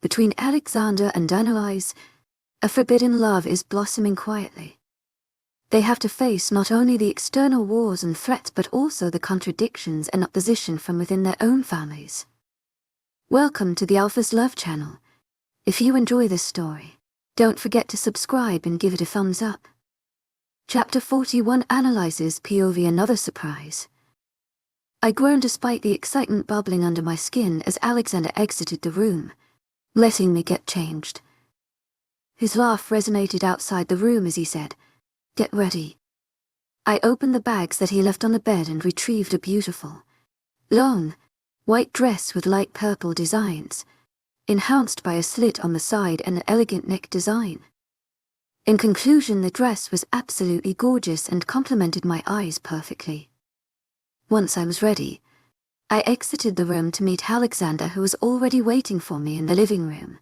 between Alexander and Annalise, a forbidden love is blossoming quietly. They have to face not only the external wars and threats but also the contradictions and opposition from within their own families. Welcome to the Alpha's Love channel. If you enjoy this story, don't forget to subscribe and give it a thumbs up. Chapter 41 analyzes POV. Another surprise. I groaned despite the excitement bubbling under my skin as Alexander exited the room, letting me get changed. His laugh resonated outside the room as he said, "Get ready." I opened the bags that he left on the bed and retrieved a beautiful, long, white dress with light purple designs, enhanced by a slit on the side and an elegant neck design. In conclusion, the dress was absolutely gorgeous and complemented my eyes perfectly. Once I was ready, I exited the room to meet Alexander, who was already waiting for me in the living room.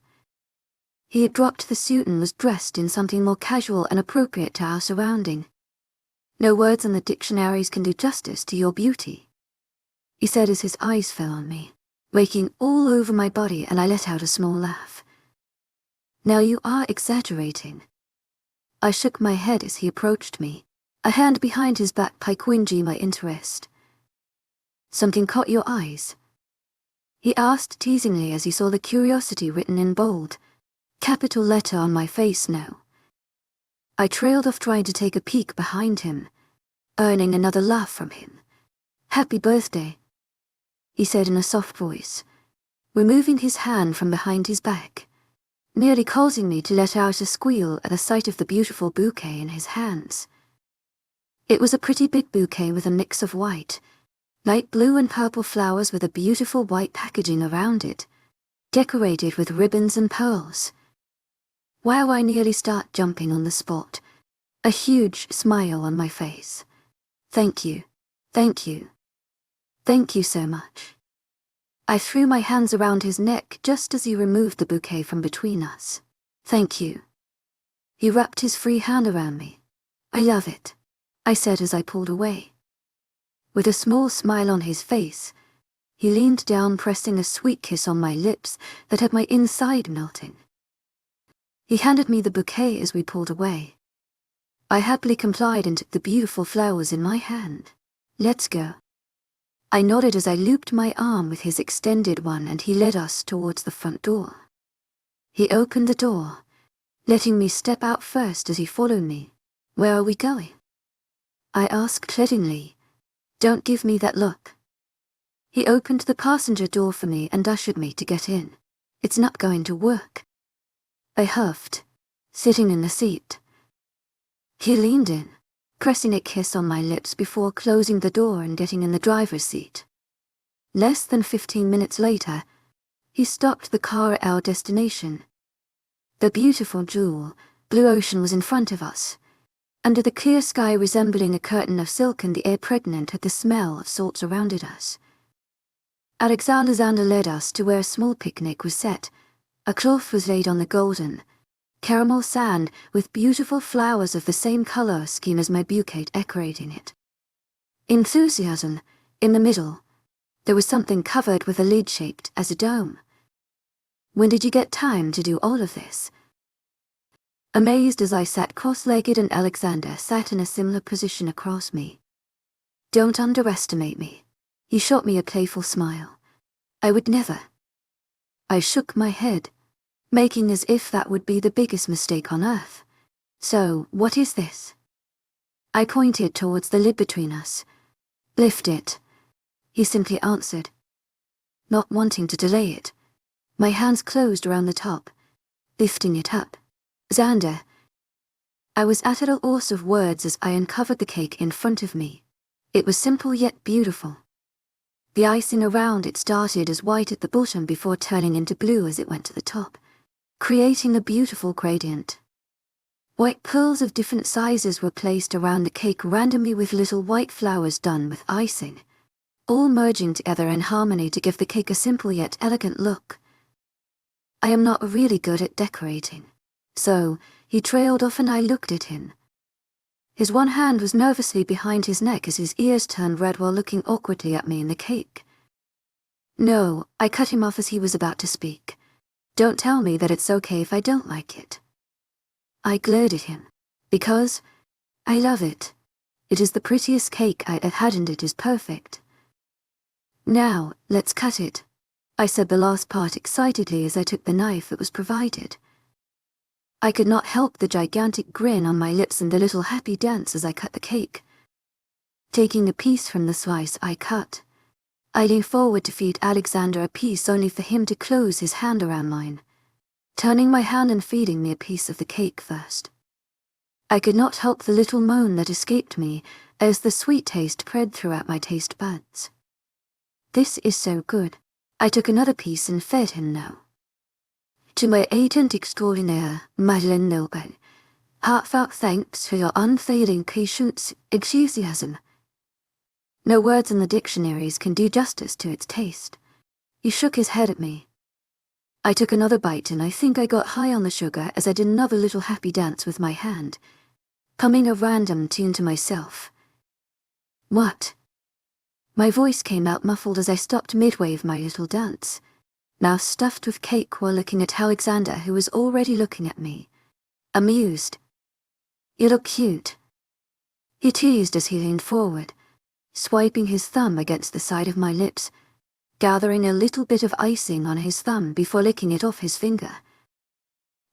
He had dropped the suit and was dressed in something more casual and appropriate to our surrounding. "No words in the dictionaries can do justice to your beauty," he said as his eyes fell on me, waking all over my body, and I let out a small laugh. "Now you are exaggerating." I shook my head as he approached me, a hand behind his back piquing my interest. "Something caught your eyes?" he asked teasingly as he saw the curiosity written in bold, capital letter on my face. "No." I trailed off, trying to take a peek behind him, earning another laugh from him. "Happy birthday," he said in a soft voice, removing his hand from behind his back, nearly causing me to let out a squeal at the sight of the beautiful bouquet in his hands. It was a pretty big bouquet with a mix of white, light blue and purple flowers with a beautiful white packaging around it, decorated with ribbons and pearls. Wow, I nearly start jumping on the spot, a huge smile on my face. "Thank you, thank you, thank you so much." I threw my hands around his neck just as he removed the bouquet from between us. "Thank you." He wrapped his free hand around me. "I love it," I said as I pulled away. With a small smile on his face, he leaned down, pressing a sweet kiss on my lips that had my inside melting. He handed me the bouquet as we pulled away. I happily complied and took the beautiful flowers in my hand. "Let's go." I nodded as I looped my arm with his extended one, and he led us towards the front door. He opened the door, letting me step out first as he followed me. "Where are we going?" I asked pleadingly. "Don't give me that look." He opened the passenger door for me and ushered me to get in. "It's not going to work," I huffed, sitting in the seat. He leaned in, pressing a kiss on my lips before closing the door and getting in the driver's seat. Less than 15 minutes later, he stopped the car at our destination. The beautiful jewel, blue ocean was in front of us, under the clear sky resembling a curtain of silk, and the air pregnant with the smell of salt surrounded us. Alexander led us to where a small picnic was set. A cloth was laid on the golden, caramel sand with beautiful flowers of the same color scheme as my bouquet decorating it. Enthusiasm, in the middle, there was something covered with a lid shaped as a dome. "When did you get time to do all of this?" Amazed as I sat cross-legged and Alexander sat in a similar position across me. "Don't underestimate me." He shot me a playful smile. "I would never." I shook my head, making as if that would be the biggest mistake on earth. "So, what is this?" I pointed towards the lid between us. "Lift it," he simply answered. Not wanting to delay it, my hands closed around the top, lifting it up. "Xander." I was at a loss of words as I uncovered the cake in front of me. It was simple yet beautiful. The icing around it started as white at the bottom before turning into blue as it went to the top, creating a beautiful gradient. White pearls of different sizes were placed around the cake randomly with little white flowers done with icing, all merging together in harmony to give the cake a simple yet elegant look. I am not really good at decorating. So, he trailed off and I looked at him. His one hand was nervously behind his neck as his ears turned red while looking awkwardly at me in the cake. "No," I cut him off as he was about to speak. Don't tell me that it's okay if I don't like it. I glared at him. Because I love it. It is the prettiest cake I ever had and it is perfect. Now, let's cut it. I said the last part excitedly as I took the knife that was provided. I could not help the gigantic grin on my lips and the little happy dance as I cut the cake. Taking a piece from the slice I cut, I leaned forward to feed Alexander a piece only for him to close his hand around mine, turning my hand and feeding me a piece of the cake first. I could not help the little moan that escaped me as the sweet taste spread throughout my taste buds. This is so good. I took another piece and fed him now. To my agent extraordinaire, Madeleine Nobel, heartfelt thanks for your unfailing patience, enthusiasm. No words in the dictionaries can do justice to its taste. He shook his head at me. I took another bite and I think I got high on the sugar as I did another little happy dance with my hand, humming a random tune to myself. What? My voice came out muffled as I stopped midway of my little dance, now stuffed with cake while looking at Alexander, who was already looking at me, amused. You look cute. He teased as he leaned forward, swiping his thumb against the side of my lips, gathering a little bit of icing on his thumb before licking it off his finger.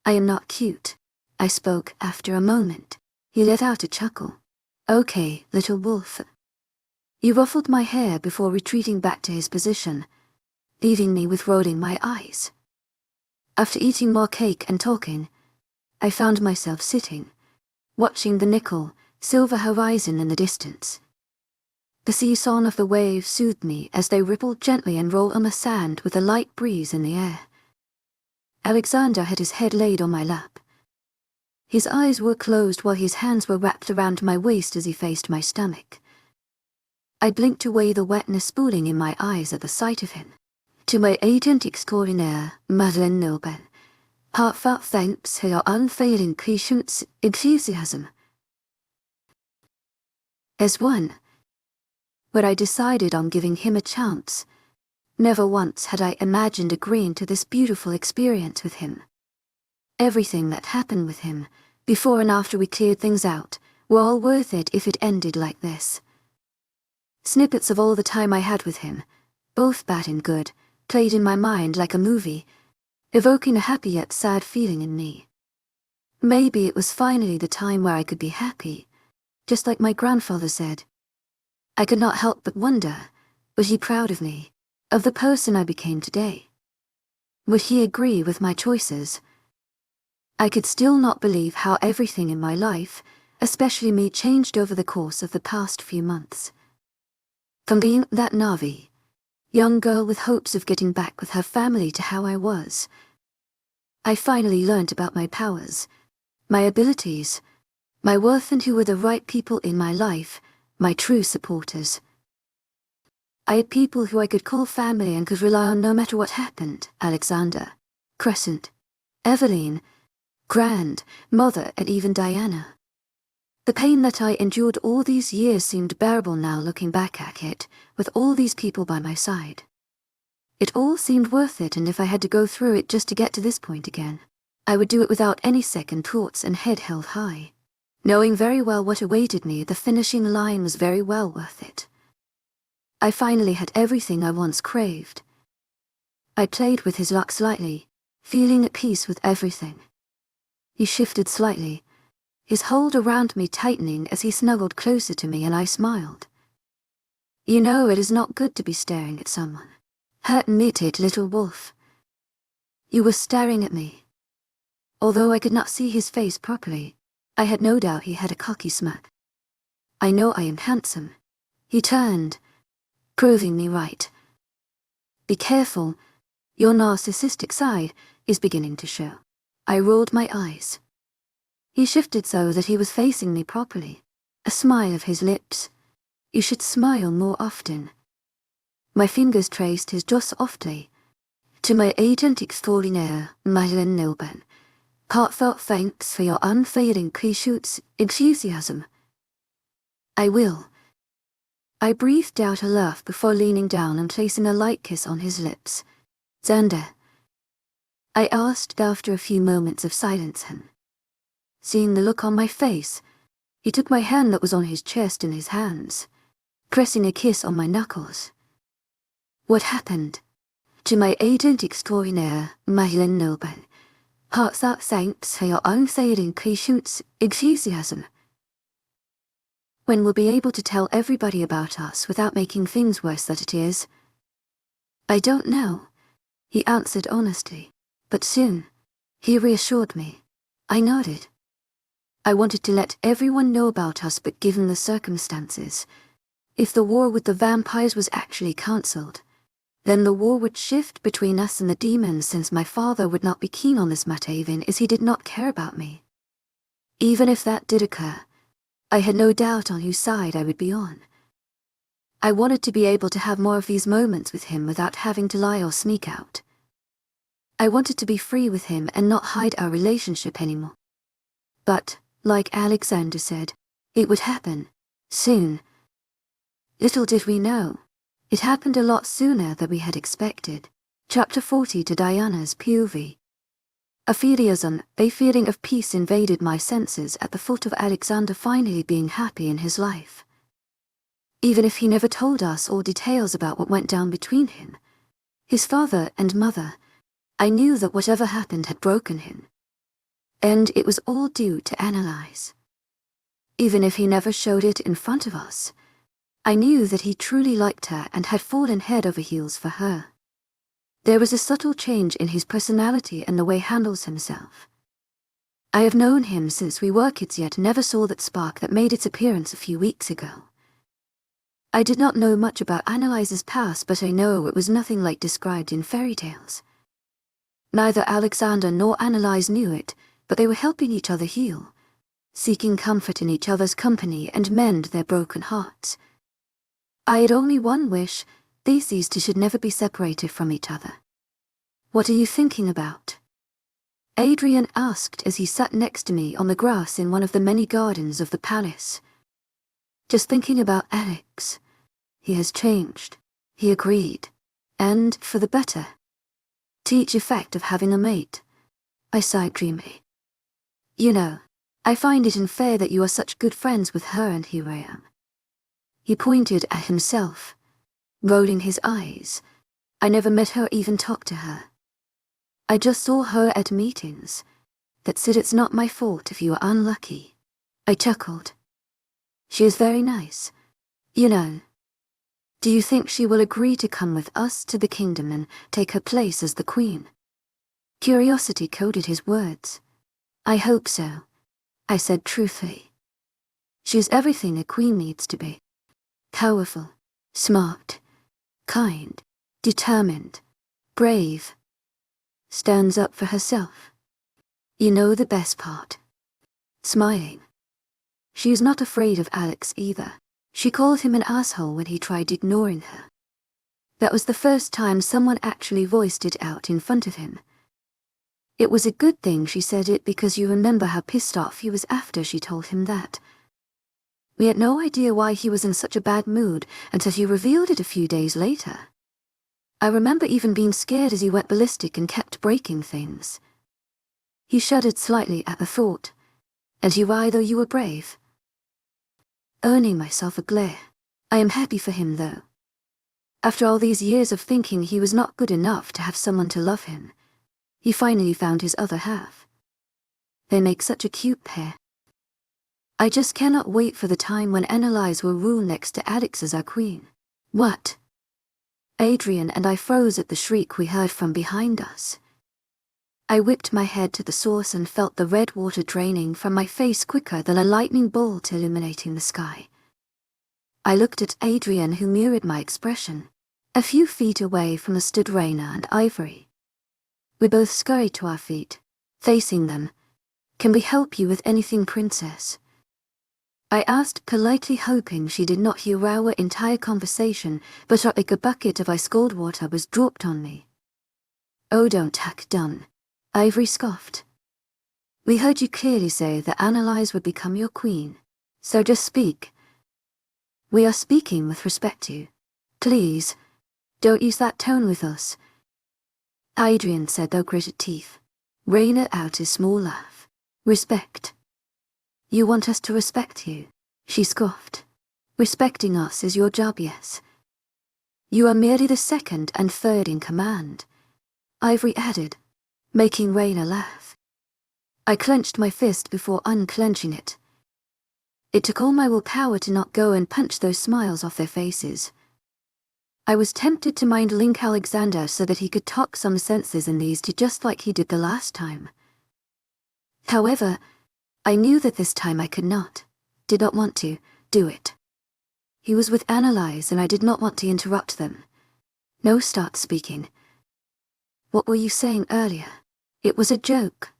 I am not cute, I spoke after a moment. He let out a chuckle. Okay, little wolf. He ruffled my hair before retreating back to his position, leaving me with rolling my eyes. After eating more cake and talking, I found myself sitting, watching the nickel, silver horizon in the distance. The seesaw of the waves soothed me as they rippled gently and rolled on the sand with a light breeze in the air. Alexander had his head laid on my lap. His eyes were closed while his hands were wrapped around my waist as he faced my stomach. I blinked away the wetness spooling in my eyes at the sight of him. To my agent extraordinaire, Madeleine Nobel, heartfelt thanks for your unfailing patience, enthusiasm. As one, where I decided on giving him a chance. Never once had I imagined agreeing to this beautiful experience with him. Everything that happened with him, before and after we cleared things out, were all worth it if it ended like this. Snippets of all the time I had with him, both bad and good, played in my mind like a movie, evoking a happy yet sad feeling in me. Maybe it was finally the time where I could be happy, just like my grandfather said. I could not help but wonder, was he proud of me, of the person I became today? Would he agree with my choices? I could still not believe how everything in my life, especially me, changed over the course of the past few months. From being that Navi, young girl with hopes of getting back with her family, to how I was. I finally learned about my powers, my abilities, my worth, and who were the right people in my life, my true supporters. I had people who I could call family and could rely on no matter what happened. Alexander, Crescent, Eveline, Grand, Mother, and even Diana. The pain that I endured all these years seemed bearable now, looking back at it, with all these people by my side. It all seemed worth it, and if I had to go through it just to get to this point again, I would do it without any second thoughts and head held high. Knowing very well what awaited me, the finishing line was very well worth it. I finally had everything I once craved. I played with his luck slightly, feeling at peace with everything. He shifted slightly, his hold around me tightening as he snuggled closer to me, and I smiled. You know, it is not good to be staring at someone. Admitted little wolf. You were staring at me. Although I could not see his face properly, I had no doubt he had a cocky smirk. I know I am handsome. He turned, proving me right. Be careful, your narcissistic side is beginning to show. I rolled my eyes. He shifted so that he was facing me properly, a smile of his lips. You should smile more often. My fingers traced his jaw softly. To my agent extraordinaire, Madeleine Nobel, heartfelt thanks for your unfailing patience, enthusiasm. I will. I breathed out a laugh before leaning down and placing a light kiss on his lips. Xander. I asked after a few moments of silence, and seeing the look on my face, he took my hand that was on his chest in his hands, pressing a kiss on my knuckles. What happened? To my agent extraordinaire, Madeline Noble, hearts that thanks for your unfailing patience, enthusiasm. When we'll be able to tell everybody about us without making things worse than it is? I don't know, he answered honestly, but soon, he reassured me. I nodded. I wanted to let everyone know about us, but given the circumstances, if the war with the vampires was actually cancelled, then the war would shift between us and the demons, since my father would not be keen on this matter even as he did not care about me. Even if that did occur, I had no doubt on whose side I would be on. I wanted to be able to have more of these moments with him without having to lie or sneak out. I wanted to be free with him and not hide our relationship anymore. But, like Alexander said, it would happen, soon. Little did we know, it happened a lot sooner than we had expected. Chapter 40 to Diana's POV. A feeling of peace invaded my senses at the thought of Alexander finally being happy in his life. Even if he never told us all details about what went down between him, his father and mother, I knew that whatever happened had broken him. And it was all due to Annalise. Even if he never showed it in front of us, I knew that he truly liked her and had fallen head over heels for her. There was a subtle change in his personality and the way he handles himself. I have known him since we were kids, yet never saw that spark that made its appearance a few weeks ago. I did not know much about Annalise's past, but I know it was nothing like described in fairy tales. Neither Alexander nor Annalise knew it, but they were helping each other heal, seeking comfort in each other's company and mend their broken hearts. I had only one wish: these two should never be separated from each other. What are you thinking about? Adrian asked as he sat next to me on the grass in one of the many gardens of the palace. Just thinking about Alex. He has changed, he agreed, and for the better. To each effect of having a mate. I sighed dreamily. You know, I find it unfair that you are such good friends with her and here I am. He pointed at himself, rolling his eyes. I never met her, even talked to her. I just saw her at meetings. That's it, it's not my fault if you are unlucky. I chuckled. She is very nice, you know. Do you think she will agree to come with us to the kingdom and take her place as the queen? Curiosity coded his words. I hope so, I said truthfully. She is everything a queen needs to be. Powerful, smart, kind, determined, brave. Stands up for herself. You know the best part. Smiling. She is not afraid of Alex either. She called him an asshole when he tried ignoring her. That was the first time someone actually voiced it out in front of him. It was a good thing she said it, because you remember how pissed off he was after she told him that. We had no idea why he was in such a bad mood until he revealed it a few days later. I remember even being scared as he went ballistic and kept breaking things. He shuddered slightly at the thought. And you either you were brave. Earning myself a glare. I am happy for him though. After all these years of thinking he was not good enough to have someone to love him, he finally found his other half. They make such a cute pair. I just cannot wait for the time when Annalise will rule next to Alex as our queen. What? Adrian and I froze at the shriek we heard from behind us. I whipped my head to the source and felt the red water draining from my face quicker than a lightning bolt illuminating the sky. I looked at Adrian, who mirrored my expression. A few feet away from us stood Raina and Ivory. We both scurried to our feet, facing them. Can we help you with anything, princess? I asked politely, hoping she did not hear our entire conversation, but like a bucket of ice cold water was dropped on me. Oh, don't tack done. Ivory scoffed. We heard you clearly say that Annalise would become your queen, so just speak. We are speaking with respect to you. Please, don't use that tone with us. Adrian said through gritted teeth. Raina out his small laugh. Respect. You want us to respect you? She scoffed. Respecting us is your job, yes. You are merely the second and third in command, Ivory added, making Raina laugh. I clenched my fist before unclenching it. It took all my willpower to not go and punch those smiles off their faces. I was tempted to mind link Alexander so that he could talk some senses in these two just like he did the last time. However, I knew that this time I could not, did not want to, do it. He was with Annalise and I did not want to interrupt them. No, start speaking. What were you saying earlier? It was a joke.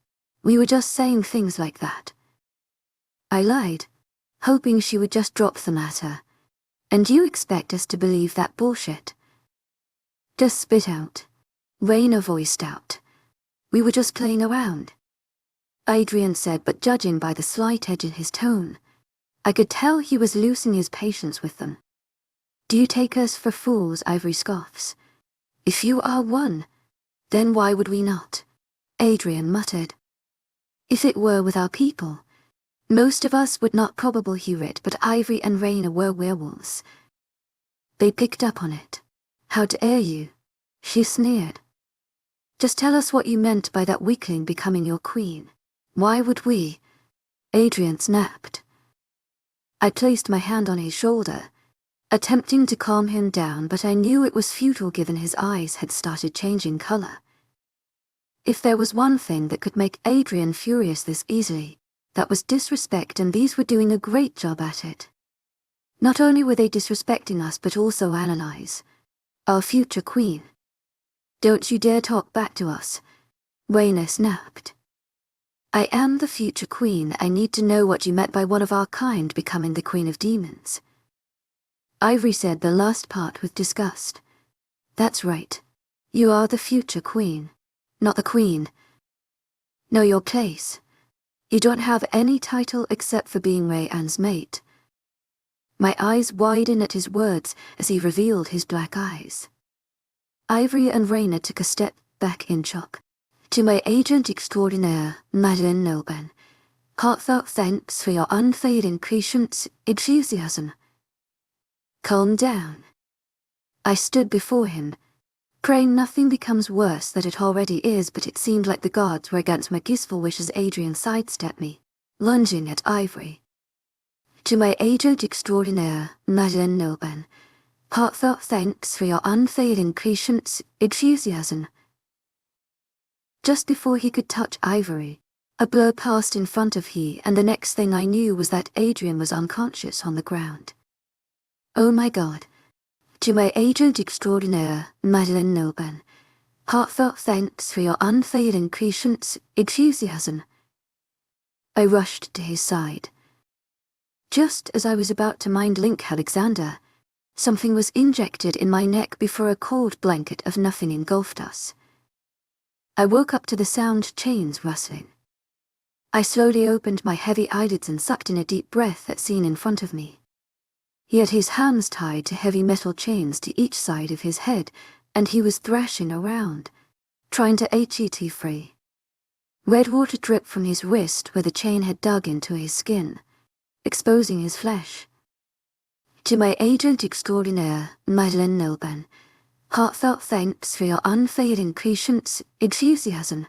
We were just saying things like that. I lied, hoping she would just drop the matter. And you expect us to believe that bullshit? Just spit out. Raina voiced out. We were just playing around. Adrian said, but judging by the slight edge in his tone, I could tell he was losing his patience with them. Do you take us for fools? Ivory scoffs. If you are one, then why would we not? Adrian muttered. If it were with our people, most of us would not probably hear it, but Ivory and Raina were werewolves. They picked up on it. How dare you? She sneered. Just tell us what you meant by that weakling becoming your queen. Why would we? Adrian snapped. I placed my hand on his shoulder, attempting to calm him down, but I knew it was futile given his eyes had started changing color. If there was one thing that could make Adrian furious this easily, that was disrespect, and these were doing a great job at it. Not only were they disrespecting us, but also Annalise, our future queen. Don't you dare talk back to us, Raina snapped. I am the future queen. I need to know what you meant by one of our kind becoming the queen of demons. Ivory said the last part with disgust. That's right. You are the future queen, not the queen. Know your place. You don't have any title except for being Rayanne's mate. My eyes widened at his words as he revealed his black eyes. Ivory and Raina took a step back in shock. To my agent extraordinaire, Madeleine Nolben, heartfelt thanks for your unfailing patience, enthusiasm. Calm down. I stood before him, praying nothing becomes worse than it already is, but it seemed like the gods were against my peaceful wishes. Adrian sidestepped me, lunging at Ivory. To my agent extraordinaire, Madeleine Nolben, heartfelt thanks for your unfailing patience, enthusiasm. Just before he could touch Ivory, a blow passed in front of he, and the next thing I knew was that Adrian was unconscious on the ground. Oh my God. To my agent extraordinaire, Madeleine Nolben, heartfelt thanks for your unfailing patience, enthusiasm. I rushed to his side. Just as I was about to mind link Alexander, something was injected in my neck before a cold blanket of nothing engulfed us. I woke up to the sound chains rustling. I slowly opened my heavy eyelids and sucked in a deep breath at scene in front of me. He had his hands tied to heavy metal chains to each side of his head, and he was thrashing around, trying to HET free. Red water dripped from his wrist where the chain had dug into his skin, exposing his flesh. To my agent extraordinaire, Madeleine Nolben, heartfelt thanks for your unfailing patience, enthusiasm.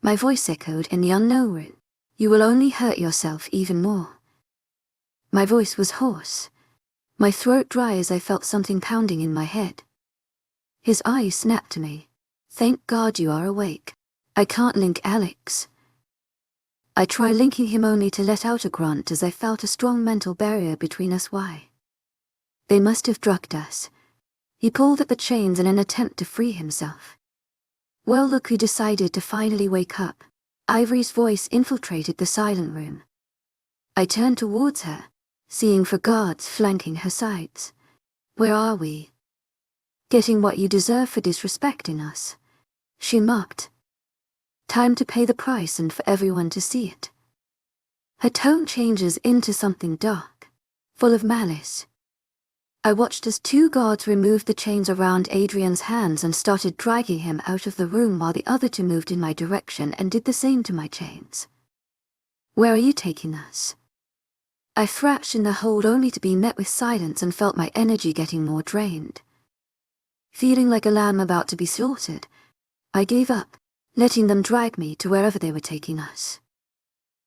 My voice echoed in the unknown room. You will only hurt yourself even more. My voice was hoarse, my throat dry as I felt something pounding in my head. His eyes snapped to me. Thank God you are awake. I can't link Alex. I tried linking him only to let out a grunt as I felt a strong mental barrier between us. Why? They must have drugged us. He pulled at the chains in an attempt to free himself. Well, look who decided to finally wake up. Ivory's voice infiltrated the silent room. I turned towards her, seeing four guards flanking her sides. Where are we? Getting what you deserve for disrespecting us, she mocked. Time to pay the price and for everyone to see it. Her tone changes into something dark, full of malice. I watched as 2 guards removed the chains around Adrian's hands and started dragging him out of the room while the other 2 moved in my direction and did the same to my chains. "Where are you taking us?" I thrashed in the hold only to be met with silence and felt my energy getting more drained. Feeling like a lamb about to be slaughtered, I gave up, letting them drag me to wherever they were taking us.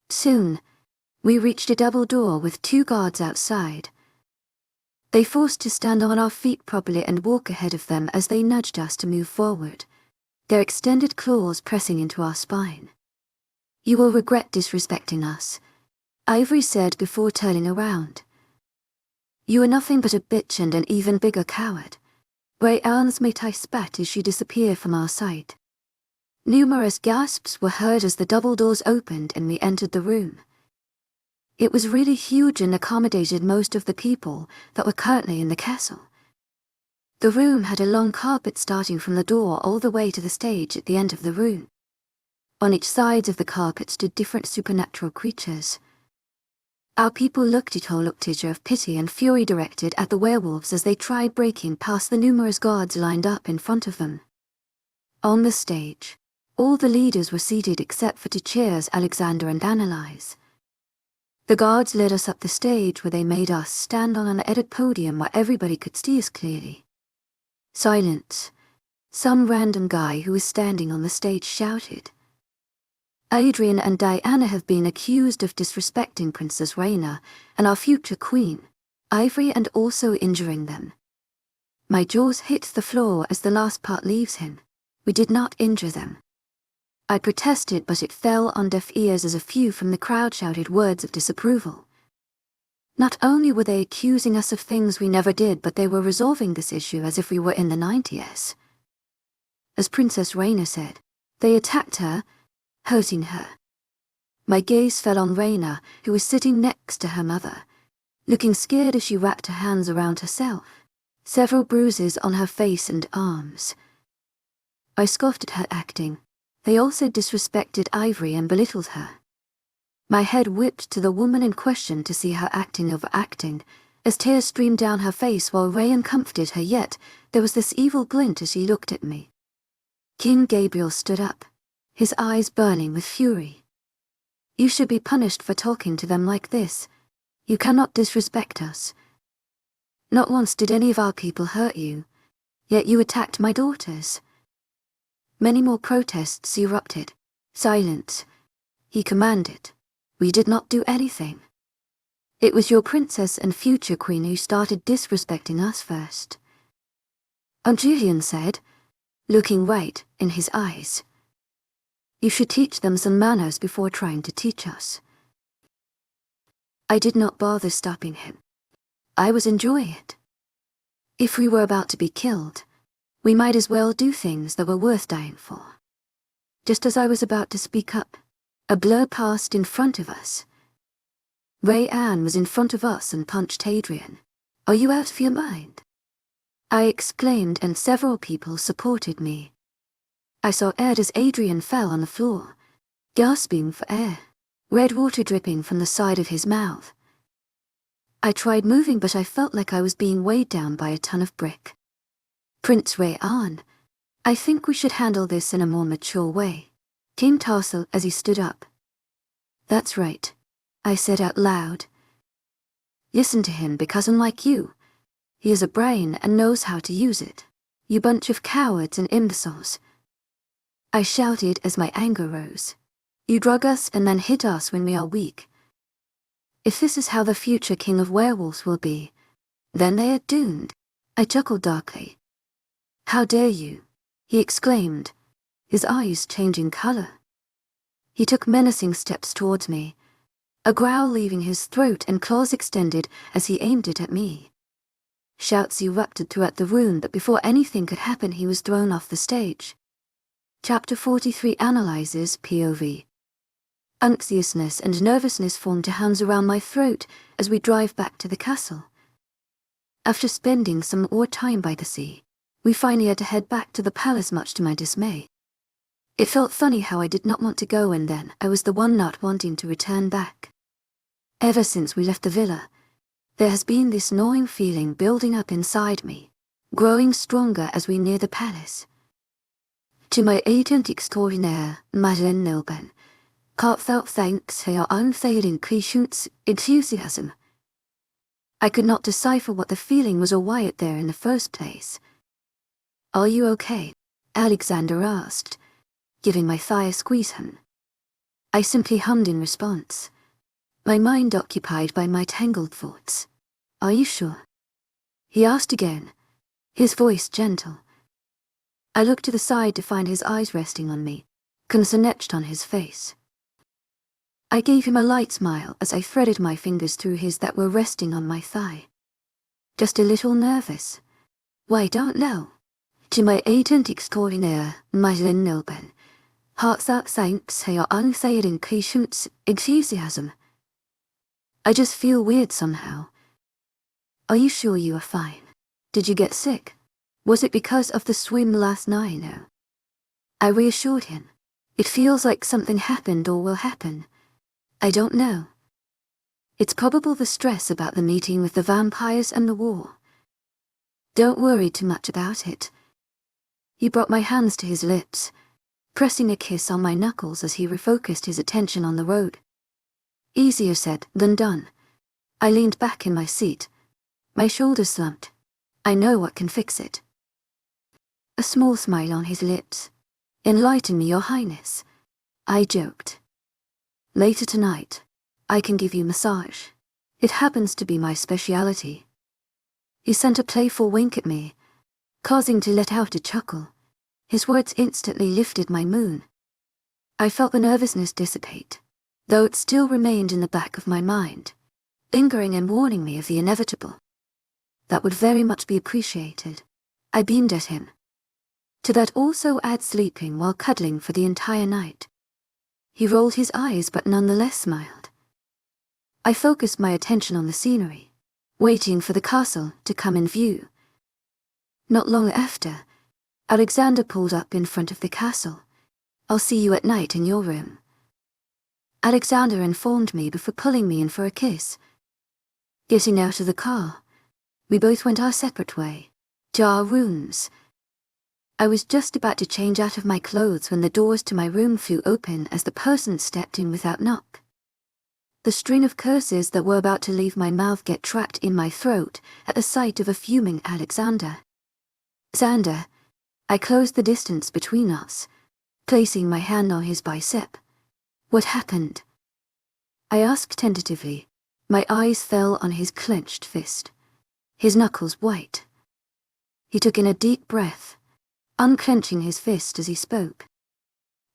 Soon, we reached a double door with 2 guards outside. They forced us to stand on our feet properly and walk ahead of them as they nudged us to move forward, their extended claws pressing into our spine. "You will regret disrespecting us," Ivory said before turning around. "You are nothing but a bitch and an even bigger coward." Rayanne's Metai spat as she disappeared from our sight. Numerous gasps were heard as the double doors opened and we entered the room. It was really huge and accommodated most of the people that were currently in the castle. The room had a long carpet starting from the door all the way to the stage at the end of the room. On each side of the carpet stood different supernatural creatures. Our people looked of pity and fury directed at the werewolves as they tried breaking past the numerous guards lined up in front of them. On the stage, all the leaders were seated except for to cheers Alexander and Annalise. The guards led us up the stage where they made us stand on an added podium where everybody could see us clearly. "Silence," some random guy who was standing on the stage shouted. "Adrian and Diana have been accused of disrespecting Princess Raina and our future queen, Ivory, and also injuring them." My jaws hit the floor as the last part leaves him. "We did not injure them." I protested, but it fell on deaf ears as a few from the crowd shouted words of disapproval. Not only were they accusing us of things we never did, but they were resolving this issue as if we were in the 90s. As Princess Raina said, they attacked her, hurting her. My gaze fell on Raina, who was sitting next to her mother, looking scared as she wrapped her hands around herself, several bruises on her face and arms. I scoffed at her acting. They also disrespected Ivory and belittled her. My head whipped to the woman in question to see her acting overacting, as tears streamed down her face while Rayan comforted her, yet there was this evil glint as she looked at me. King Gabriel stood up, his eyes burning with fury. "You should be punished for talking to them like this. You cannot disrespect us. Not once did any of our people hurt you, yet you attacked my daughters." Many more protests erupted. "Silence," he commanded. "We did not do anything. It was your princess and future queen who started disrespecting us first." Julian said, looking right in his eyes. "You should teach them some manners before trying to teach us." I did not bother stopping him. I was enjoying it. If we were about to be killed, we might as well do things that were worth dying for. Just as I was about to speak up, a blur passed in front of us. Rayanne was in front of us and punched Adrian. "Are you out of your mind?" I exclaimed, and several people supported me. I saw Ed as Adrian fell on the floor, gasping for air, red water dripping from the side of his mouth. I tried moving, but I felt like I was being weighed down by a ton of brick. "Prince Rayanne, I think we should handle this in a more mature way," King Tarsal as he stood up. "That's right," I said out loud. "Listen to him, because unlike you, he has a brain and knows how to use it. You bunch of cowards and imbeciles," I shouted as my anger rose. "You drug us and then hit us when we are weak. If this is how the future king of werewolves will be, then they are doomed." I chuckled darkly. "How dare you?" he exclaimed, his eyes changing color. He took menacing steps towards me, a growl leaving his throat and claws extended as he aimed it at me. Shouts erupted throughout the room, but before anything could happen he was thrown off the stage. Chapter 43 analyzes POV. Anxiousness and nervousness formed hands around my throat as we drive back to the castle. After spending some more time by the sea, we finally had to head back to the palace, much to my dismay. It felt funny how I did not want to go, and then I was the one not wanting to return back. Ever since we left the villa, There has been this gnawing feeling building up inside me, growing stronger as we near the palace. To my agent extraordinaire, Madeleine Nilben, heartfelt thanks for your unfailing patience, enthusiasm. I could not decipher what the feeling was or why it there in the first place. Are you okay? Alexander asked, giving my thigh a squeeze. I simply hummed in response, my mind occupied by my tangled thoughts. Are you sure? He asked again, his voice gentle. I looked to the side to find his eyes resting on me, concern etched on his face. I gave him a light smile as I threaded my fingers through his that were resting on my thigh. Just a little nervous. Why, don't know. To my agent extraordinaire, Madeleine Nilben, heartfelt thanks for your unfailing patience, enthusiasm. I just feel weird somehow. Are you sure you are fine? Did you get sick? Was it because of the swim last night? No. I reassured him. It feels like something happened or will happen. I don't know. It's probable the stress about the meeting with the vampires and the war. Don't worry too much about it. He brought my hands to his lips, pressing a kiss on my knuckles as he refocused his attention on the road. Easier said than done. I leaned back in my seat. My shoulders slumped. I know what can fix it. A small smile on his lips. Enlighten me, Your Highness. I joked. Later tonight, I can give you massage. It happens to be my speciality. He sent a playful wink at me, causing to let out a chuckle. His words instantly lifted my mood. I felt the nervousness dissipate, though it still remained in the back of my mind, lingering and warning me of the inevitable. That would very much be appreciated. I beamed at him. To that also add sleeping while cuddling for the entire night. He rolled his eyes but nonetheless smiled. I focused my attention on the scenery, waiting for the castle to come in view. Not long after, Alexander pulled up in front of the castle. I'll see you at night in your room. Alexander informed me before pulling me in for a kiss. Getting out of the car, we both went our separate way, to our rooms. I was just about to change out of my clothes when the doors to my room flew open as the person stepped in without knock. The string of curses that were about to leave my mouth get trapped in my throat at the sight of a fuming Alexander. Xander, I closed the distance between us, placing my hand on his bicep. What happened? I asked tentatively. My eyes fell on his clenched fist, his knuckles white. He took in a deep breath, unclenching his fist as he spoke.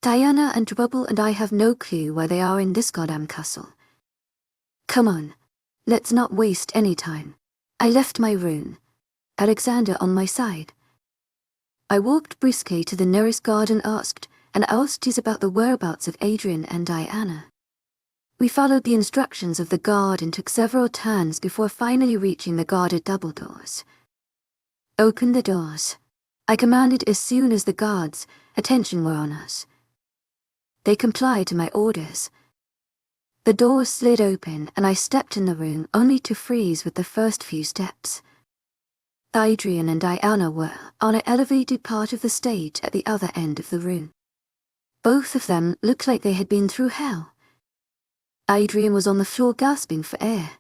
Diana and Rubble and I have no clue where they are in this goddamn castle. Come on, let's not waste any time. I left my room, Alexander on my side. I walked briskly to the nearest guard and asked his about the whereabouts of Adrian and Diana. We followed the instructions of the guard and took several turns before finally reaching the guarded double doors. Open the doors, I commanded as soon as the guards' attention were on us. They complied to my orders. The doors slid open and I stepped in the room only to freeze with the first few steps. Adrian and Diana were on an elevated part of the stage at the other end of the room. Both of them looked like they had been through hell. Adrian was on the floor gasping for air,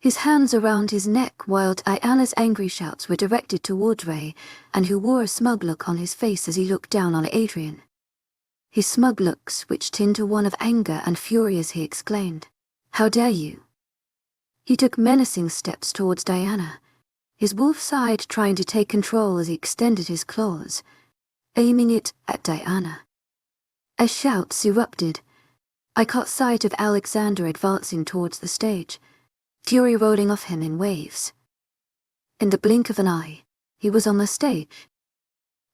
his hands around his neck while Diana's angry shouts were directed toward Ray, and who wore a smug look on his face as he looked down on Adrian. His smug look switched into one of anger and fury as he exclaimed, "How dare you?" He took menacing steps towards Diana, his wolf side trying to take control as he extended his claws, aiming it at Diana. As shouts erupted, I caught sight of Alexander advancing towards the stage, fury rolling off him in waves. In the blink of an eye, he was on the stage.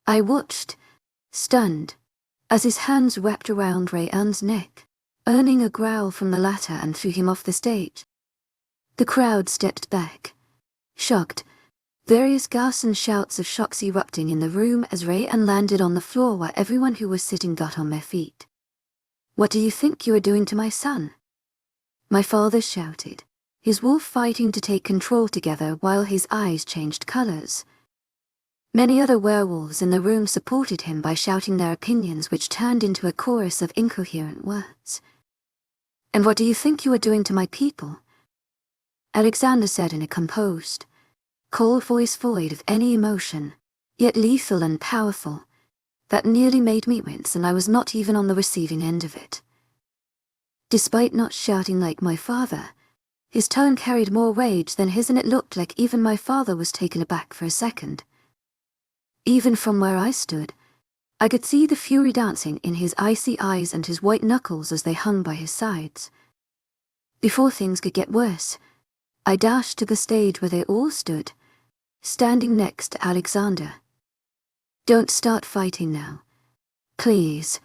I watched, stunned, as his hands wrapped around Rayan's neck, earning a growl from the latter and threw him off the stage. The crowd stepped back, shocked, various gasps and shouts of shocks erupting in the room as Rayan landed on the floor while everyone who was sitting got on their feet. "What do you think you are doing to my son?" My father shouted, his wolf fighting to take control together while his eyes changed colors. Many other werewolves in the room supported him by shouting their opinions, which turned into a chorus of incoherent words. "And what do you think you are doing to my people?" Alexander said in a composed, cold voice void of any emotion, yet lethal and powerful, that nearly made me wince, and I was not even on the receiving end of it. Despite not shouting like my father, his tone carried more rage than his, and it looked like even my father was taken aback for a second. Even from where I stood, I could see the fury dancing in his icy eyes and his white knuckles as they hung by his sides. Before things could get worse, I dashed to the stage where they all stood, standing next to Alexander. "Don't start fighting now, please,"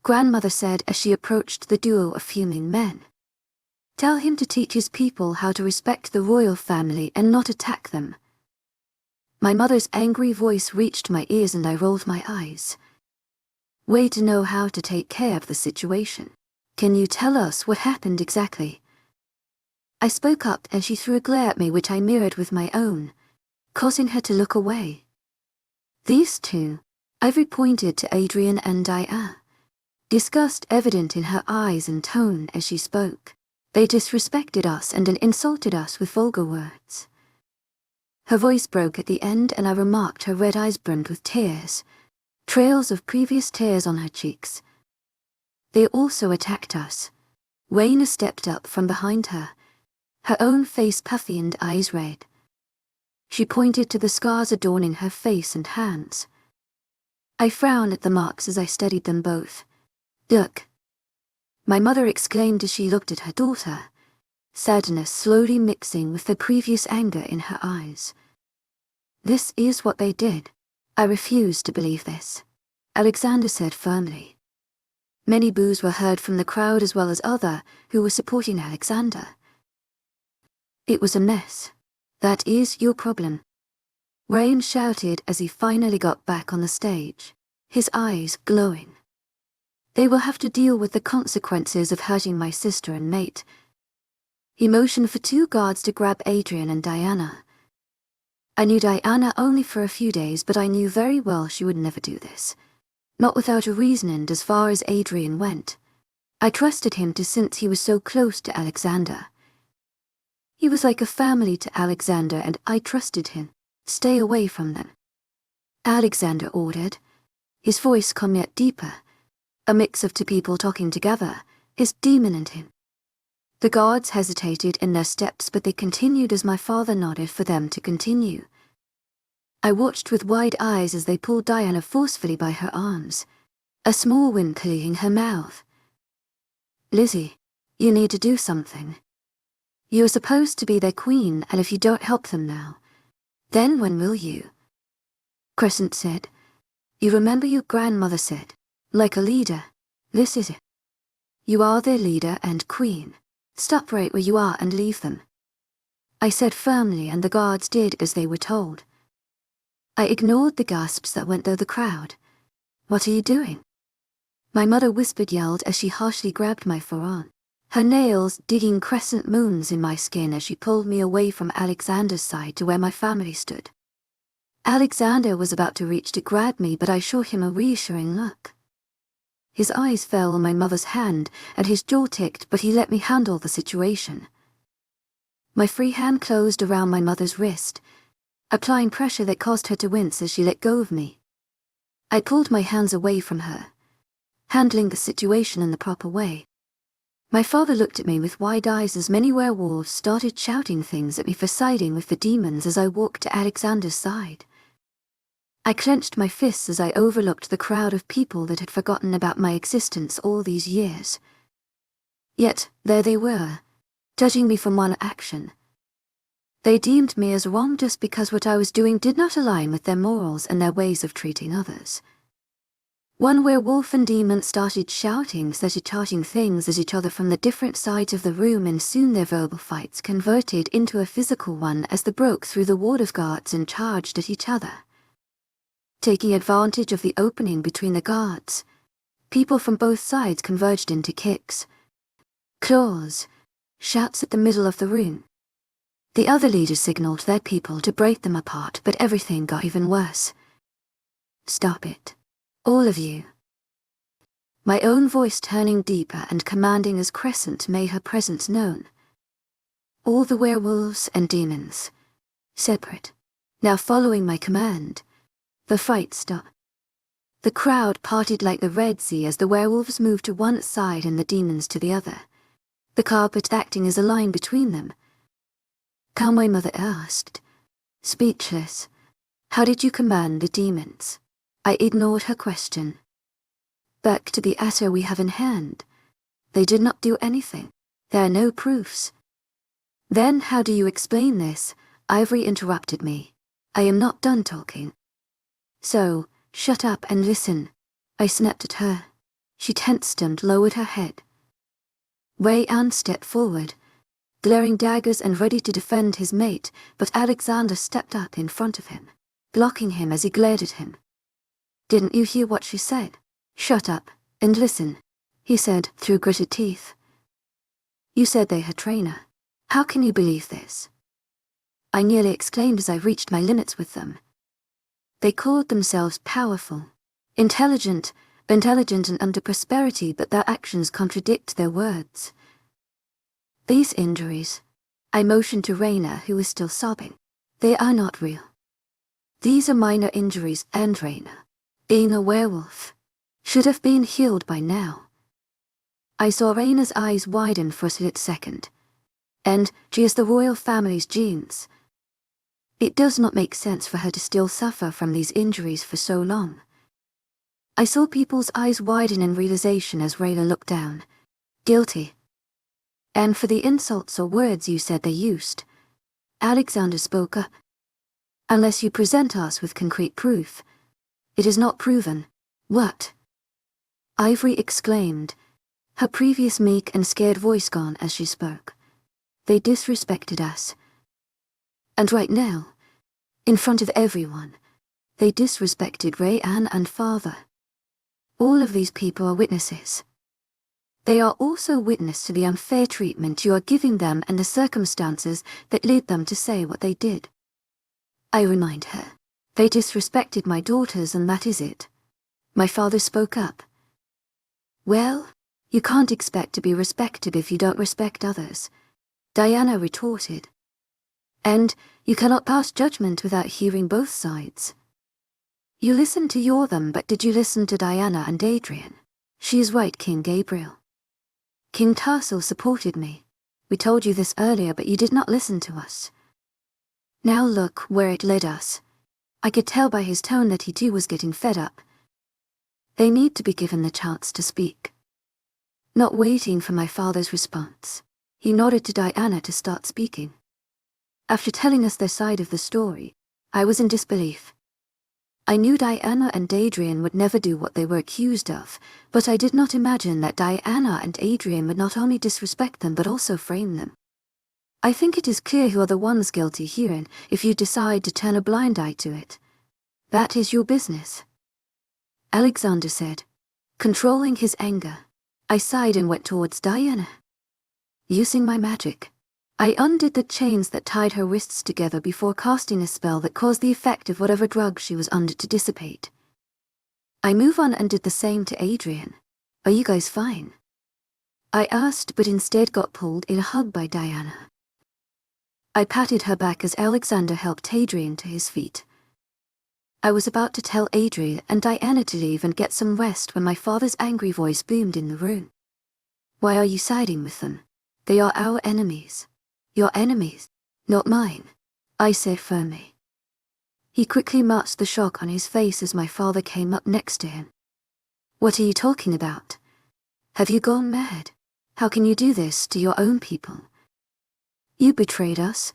Grandmother said as she approached the duo of fuming men. "Tell him to teach his people how to respect the royal family and not attack them." My mother's angry voice reached my ears and I rolled my eyes. "Way to know how to take care of the situation. Can you tell us what happened exactly?" I spoke up and she threw a glare at me which I mirrored with my own, causing her to look away. "These two," Ivory pointed to Adrian and Diana, disgust evident in her eyes and tone as she spoke. "They disrespected us and then insulted us with vulgar words." Her voice broke at the end and I remarked her red eyes brimmed with tears, trails of previous tears on her cheeks. "They also attacked us." Wayne stepped up from behind her, her own face puffy and eyes red. She pointed to the scars adorning her face and hands. I frowned at the marks as I studied them both. "Look," my mother exclaimed as she looked at her daughter, sadness slowly mixing with the previous anger in her eyes. "This is what they did." "I refuse to believe this," Alexander said firmly. Many boos were heard from the crowd as well as other who were supporting Alexander. "It was a mess. That is your problem," Wayne shouted as he finally got back on the stage, his eyes glowing. "They will have to deal with the consequences of hurting my sister and mate." He motioned for two guards to grab Adrian and Diana. I knew Diana only for a few days, but I knew very well she would never do this. Not without a reason, and as far as Adrian went, I trusted him since he was so close to Alexander. He was like a family to Alexander and I trusted him. "Stay away from them," Alexander ordered, his voice calm yet deeper, a mix of two people talking together, his demon in him. The guards hesitated in their steps, but they continued as my father nodded for them to continue. I watched with wide eyes as they pulled Diana forcefully by her arms, a small wind clearing her mouth. "Lizzie, you need to do something. You are supposed to be their queen, and if you don't help them now, then when will you?" Crescent said. "You remember your grandmother said, like a leader, this is it. You are their leader and queen. Stop right where you are and leave them." I said firmly, and the guards did as they were told. I ignored the gasps that went through the crowd. "What are you doing?" My mother whispered yelled as she harshly grabbed my forearm, her nails digging crescent moons in my skin as she pulled me away from Alexander's side to where my family stood. Alexander was about to reach to grab me, but I showed him a reassuring look. His eyes fell on my mother's hand and his jaw ticked, but he let me handle the situation. My free hand closed around my mother's wrist, applying pressure that caused her to wince as she let go of me. I pulled my hands away from her, handling the situation in the proper way. My father looked at me with wide eyes as many werewolves started shouting things at me for siding with the demons as I walked to Alexander's side. I clenched my fists as I overlooked the crowd of people that had forgotten about my existence all these years. Yet, there they were, judging me from one action. They deemed me as wrong just because what I was doing did not align with their morals and their ways of treating others. One werewolf and demon started shouting things at each other from the different sides of the room, and soon their verbal fights converted into a physical one as they broke through the ward of guards and charged at each other. Taking advantage of the opening between the guards, people from both sides converged into kicks, claws, shouts at the middle of the room. The other leaders signaled their people to break them apart, but everything got even worse. Stop it. All of you. My own voice turning deeper and commanding as Crescent made her presence known. All the werewolves and demons. Separate. Now following my command. The fight stopped. The crowd parted like the Red Sea as the werewolves moved to one side and the demons to the other, the carpet acting as a line between them. Calm, my mother asked, speechless. How did you command the demons? I ignored her question. Back to the matter we have in hand. They did not do anything. There are no proofs. Then how do you explain this? Ivory interrupted me. I am not done talking. So, shut up and listen. I snapped at her. She tensed and lowered her head. Wei-An stepped forward, glaring daggers and ready to defend his mate, but Alexander stepped up in front of him, blocking him as he glared at him. Didn't you hear what she said? Shut up and listen, he said through gritted teeth. You said they had trainer. How can you believe this? I nearly exclaimed as I reached my limits with them. They called themselves powerful, intelligent and under prosperity, but their actions contradict their words. These injuries, I motioned to Raina, who was still sobbing, they are not real. These are minor injuries, and Raina, being a werewolf, should have been healed by now. I saw Raina's eyes widen for a split second, and she has the royal family's genes. It does not make sense for her to still suffer from these injuries for so long. I saw people's eyes widen in realization as Rayla looked down. Guilty. And for the insults or words you said they used, Alexander spoke up. Unless you present us with concrete proof. It is not proven. What? Ivory exclaimed, her previous meek and scared voice gone as she spoke. They disrespected us. And right now, in front of everyone, they disrespected Ray-Ann and father. All of these people are witnesses. They are also witness to the unfair treatment you are giving them and the circumstances that led them to say what they did. I remind her, they disrespected my daughters and that is it. My father spoke up. Well, you can't expect to be respected if you don't respect others, Diana retorted. And you cannot pass judgment without hearing both sides. You listened to them, but did you listen to Diana and Adrian? She is right, King Gabriel. King Tarsel supported me. We told you this earlier, but you did not listen to us. Now look where it led us. I could tell by his tone that he too was getting fed up. They need to be given the chance to speak. Not waiting for my father's response, he nodded to Diana to start speaking. After telling us their side of the story, I was in disbelief. I knew Diana and Adrian would never do what they were accused of, but I did not imagine that Diana and Adrian would not only disrespect them but also frame them. I think it is clear who are the ones guilty here, and if you decide to turn a blind eye to it, that is your business. Alexander said, controlling his anger. I sighed and went towards Diana. Using my magic, I undid the chains that tied her wrists together before casting a spell that caused the effect of whatever drug she was under to dissipate. I move on and did the same to Adrian. Are you guys fine? I asked, but instead got pulled in a hug by Diana. I patted her back as Alexander helped Adrian to his feet. I was about to tell Adrian and Diana to leave and get some rest when my father's angry voice boomed in the room. Why are you siding with them? They are our enemies. Your enemies, not mine, I said firmly. He quickly masked the shock on his face as my father came up next to him. What are you talking about? Have you gone mad? How can you do this to your own people? You betrayed us,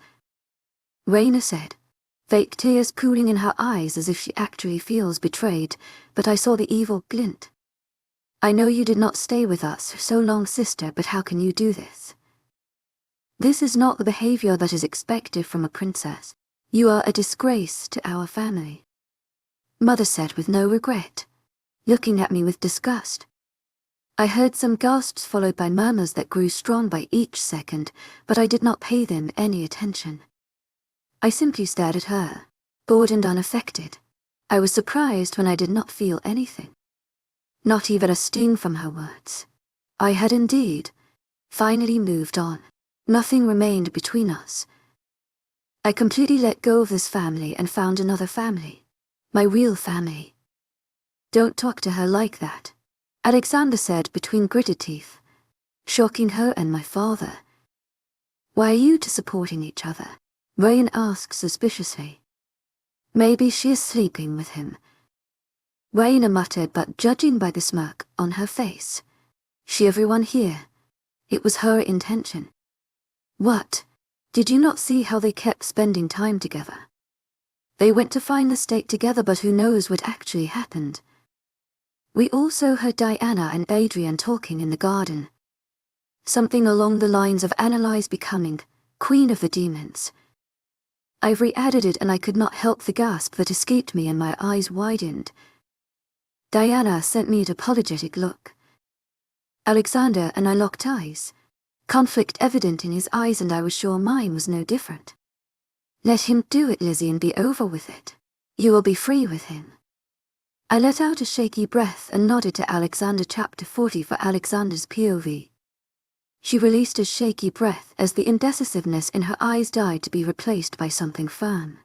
Raina said, fake tears pooling in her eyes as if she actually feels betrayed, but I saw the evil glint. I know you did not stay with us so long, sister, but how can you do this? This is not the behavior that is expected from a princess. You are a disgrace to our family. Mother said with no regret, looking at me with disgust. I heard some gasps followed by murmurs that grew strong by each second, but I did not pay them any attention. I simply stared at her, bored and unaffected. I was surprised when I did not feel anything. Not even a sting from her words. I had indeed finally moved on. Nothing remained between us. I completely let go of this family and found another family. My real family. Don't talk to her like that, Alexander said between gritted teeth, shocking her and my father. Why are you two supporting each other? Ryan asked suspiciously. Maybe she is sleeping with him. Raina muttered, but judging by the smirk on her face, everyone here. It was her intention. What? Did you not see how they kept spending time together? They went to find the stake together, but who knows what actually happened. We also heard Diana and Adrian talking in the garden. Something along the lines of Annalise becoming Queen of the Demons. I re-added it and I could not help the gasp that escaped me and my eyes widened. Diana sent me an apologetic look. Alexander and I locked eyes, conflict evident in his eyes, and I was sure mine was no different. Let him do it, Lizzie, and be over with it. You will be free with him. I let out a shaky breath and nodded to Alexander. Chapter 40 for Alexander's POV. She released a shaky breath as the indecisiveness in her eyes died to be replaced by something firm.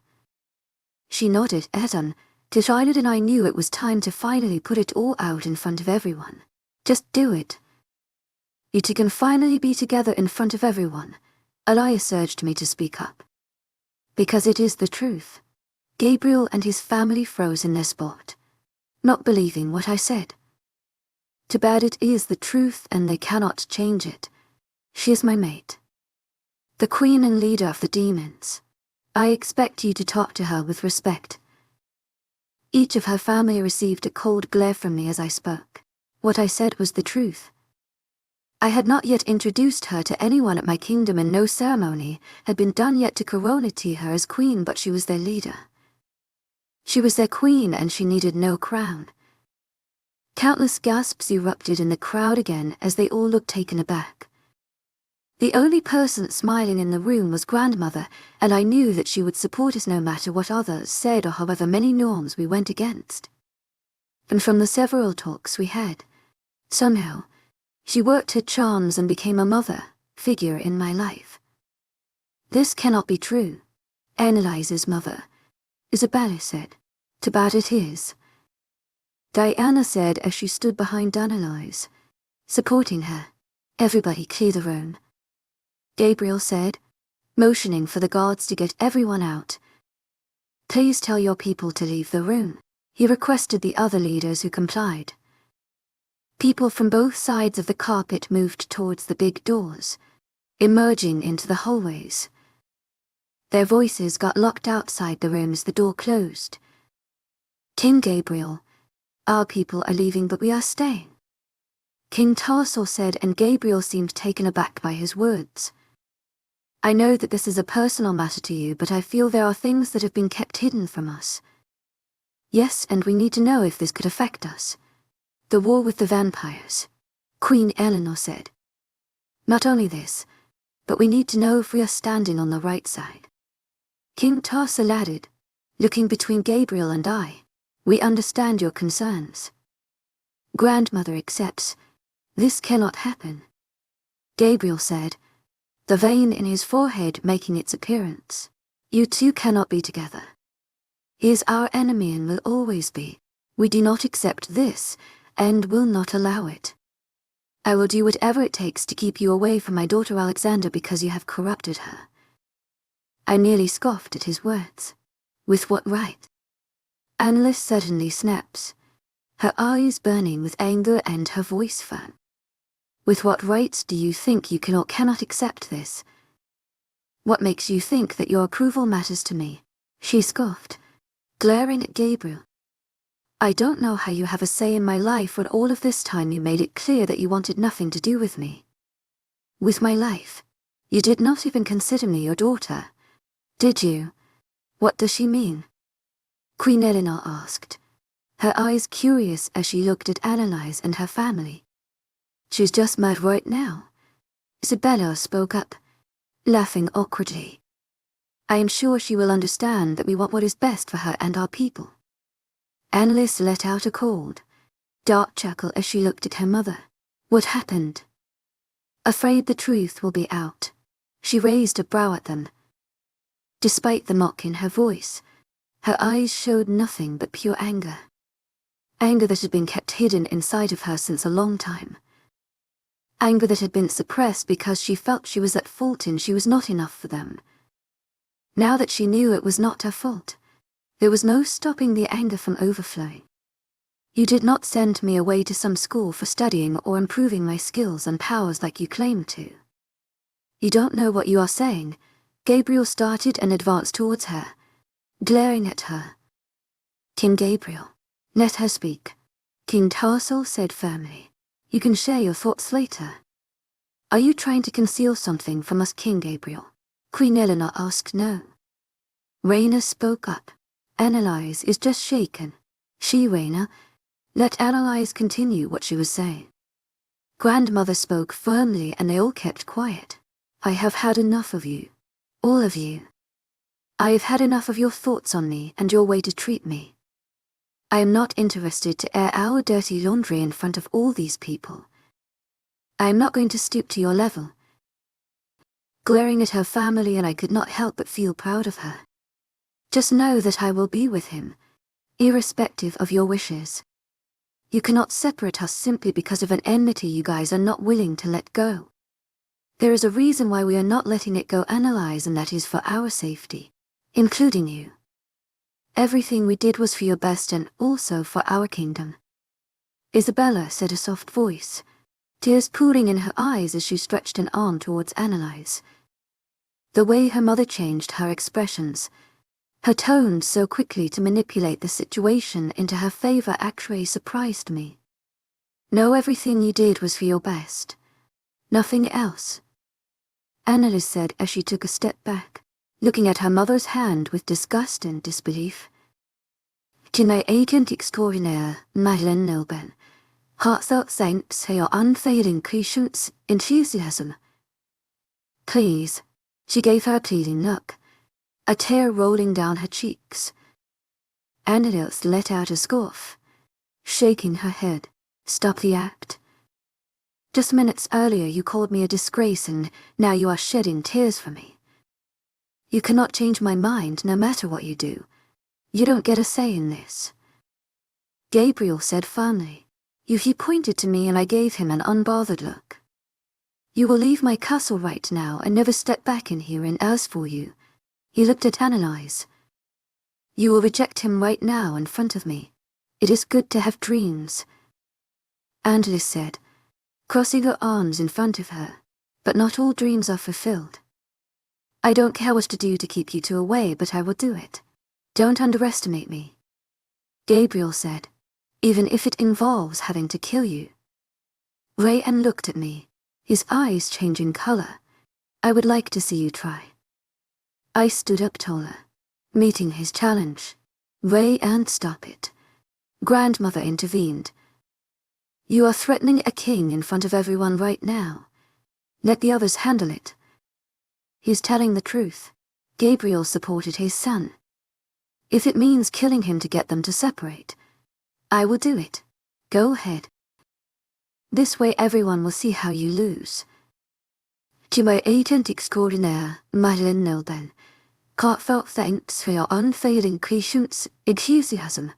She nodded at him, decided, and I knew it was time to finally put it all out in front of everyone. Just do it. You two can finally be together in front of everyone. Elias urged me to speak up. Because it is the truth. Gabriel and his family froze in their spot, not believing what I said. Too bad, it is the truth and they cannot change it. She is my mate. The queen and leader of the demons. I expect you to talk to her with respect. Each of her family received a cold glare from me as I spoke. What I said was the truth. I had not yet introduced her to anyone at my kingdom, and no ceremony had been done yet to coronate her as queen, but she was their leader. She was their queen and she needed no crown. Countless gasps erupted in the crowd again as they all looked taken aback. The only person smiling in the room was grandmother, and I knew that she would support us no matter what others said or however many norms we went against. And from the several talks we had, somehow, she worked her charms and became a mother figure in my life. This cannot be true, Annalise's mother, Isabella said. Too bad it is. Diana said as she stood behind Annalise, supporting her. Everybody clear the room. Gabriel said, motioning for the guards to get everyone out. Please tell your people to leave the room. He requested the other leaders, who complied. People from both sides of the carpet moved towards the big doors, emerging into the hallways. Their voices got locked outside the room as the door closed. King Gabriel, our people are leaving, but we are staying. King Tarsal said, and Gabriel seemed taken aback by his words. I know that this is a personal matter to you, but I feel there are things that have been kept hidden from us. Yes, and we need to know if this could affect us. The war with the vampires, Queen Eleanor said. Not only this, but we need to know if we are standing on the right side. King Tarsal added, looking between Gabriel and I. We understand your concerns. Grandmother accepts. This cannot happen. Gabriel said, the vein in his forehead making its appearance. You two cannot be together. He is our enemy and will always be. We do not accept this, and will not allow it. I will do whatever it takes to keep you away from my daughter Alexander because you have corrupted her. I nearly scoffed at his words. With what right? Annalise suddenly snaps, her eyes burning with anger and her voice firm. With what right do you think you can or cannot accept this? What makes you think that your approval matters to me? She scoffed, glaring at Gabriel. I don't know how you have a say in my life when all of this time you made it clear that you wanted nothing to do with me. With my life? You did not even consider me your daughter, did you? What does she mean? Queen Eleanor asked, her eyes curious as she looked at Annalise and her family. She's just mad right now. Isabella spoke up, laughing awkwardly. I am sure she will understand that we want what is best for her and our people. Annalise let out a cold, dark chuckle as she looked at her mother. What happened? Afraid the truth will be out. She raised a brow at them. Despite the mock in her voice, her eyes showed nothing but pure anger. Anger that had been kept hidden inside of her since a long time. Anger that had been suppressed because she felt she was at fault and she was not enough for them. Now that she knew it was not her fault, there was no stopping the anger from overflowing. You did not send me away to some school for studying or improving my skills and powers like you claimed to. You don't know what you are saying. Gabriel started and advanced towards her, glaring at her. King Gabriel, let her speak. King Tarsal said firmly. You can share your thoughts later. Are you trying to conceal something from us, King Gabriel? Queen Eleanor asked no. Raina spoke up. Annalise is just shaken. Raina, let Annalise continue what she was saying. Grandmother spoke firmly and they all kept quiet. I have had enough of you. All of you. I have had enough of your thoughts on me and your way to treat me. I am not interested to air our dirty laundry in front of all these people. I am not going to stoop to your level. Glaring at her family, and I could not help but feel proud of her. Just know that I will be with him, irrespective of your wishes. You cannot separate us simply because of an enmity you guys are not willing to let go. There is a reason why we are not letting it go, Annalise, and that is for our safety, including you. Everything we did was for your best and also for our kingdom. Isabella said, a soft voice, tears pooling in her eyes as she stretched an arm towards Annalise. The way her mother changed her expressions, her tone so quickly to manipulate the situation into her favor actually surprised me. Know everything you did was for your best. Nothing else. Annalise said as she took a step back, looking at her mother's hand with disgust and disbelief. To my agent extraordinaire, Madeleine Nilben, heartfelt thanks for your unfailing patience, enthusiasm. Please, she gave her a pleading look, a tear rolling down her cheeks. Annalise let out a scoff, shaking her head. Stop the act. Just minutes earlier you called me a disgrace and now you are shedding tears for me. You cannot change my mind no matter what you do. You don't get a say in this. Gabriel said firmly. He pointed to me and I gave him an unbothered look. You will leave my castle right now and never step back in here and ask for you. He looked at Annalise. You will reject him right now in front of me. It is good to have dreams. Annalise said, crossing her arms in front of her, but not all dreams are fulfilled. I don't care what to do to keep you two away, but I will do it. Don't underestimate me. Gabriel said, even if it involves having to kill you. Rayan looked at me, his eyes changing color. I would like to see you try. I stood up taller, meeting his challenge. Rayan, stop it. Grandmother intervened. You are threatening a king in front of everyone right now. Let the others handle it. He's telling the truth. Gabriel supported his son. If it means killing him to get them to separate, I will do it. Go ahead. This way everyone will see how you lose. To my agent extraordinaire, Madeleine Nilben, heartfelt thanks for your unfailing patience, enthusiasm.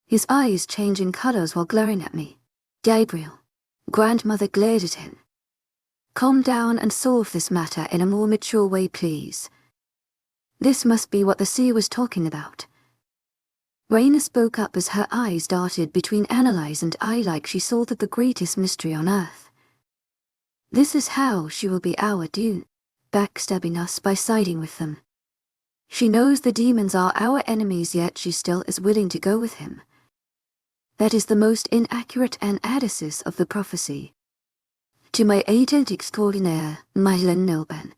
His eyes changing colors while glaring at me. Gabriel. Grandmother glared at him. Calm down and solve this matter in a more mature way, please. This must be what the seer was talking about. Raina spoke up as her eyes darted between Annalise and I like she saw the greatest mystery on earth. This is how she will be our due, backstabbing us by siding with them. She knows the demons are our enemies, yet she still is willing to go with him. That is the most inaccurate analysis of the prophecy. To my agent extraordinaire, Madeleine Nilben,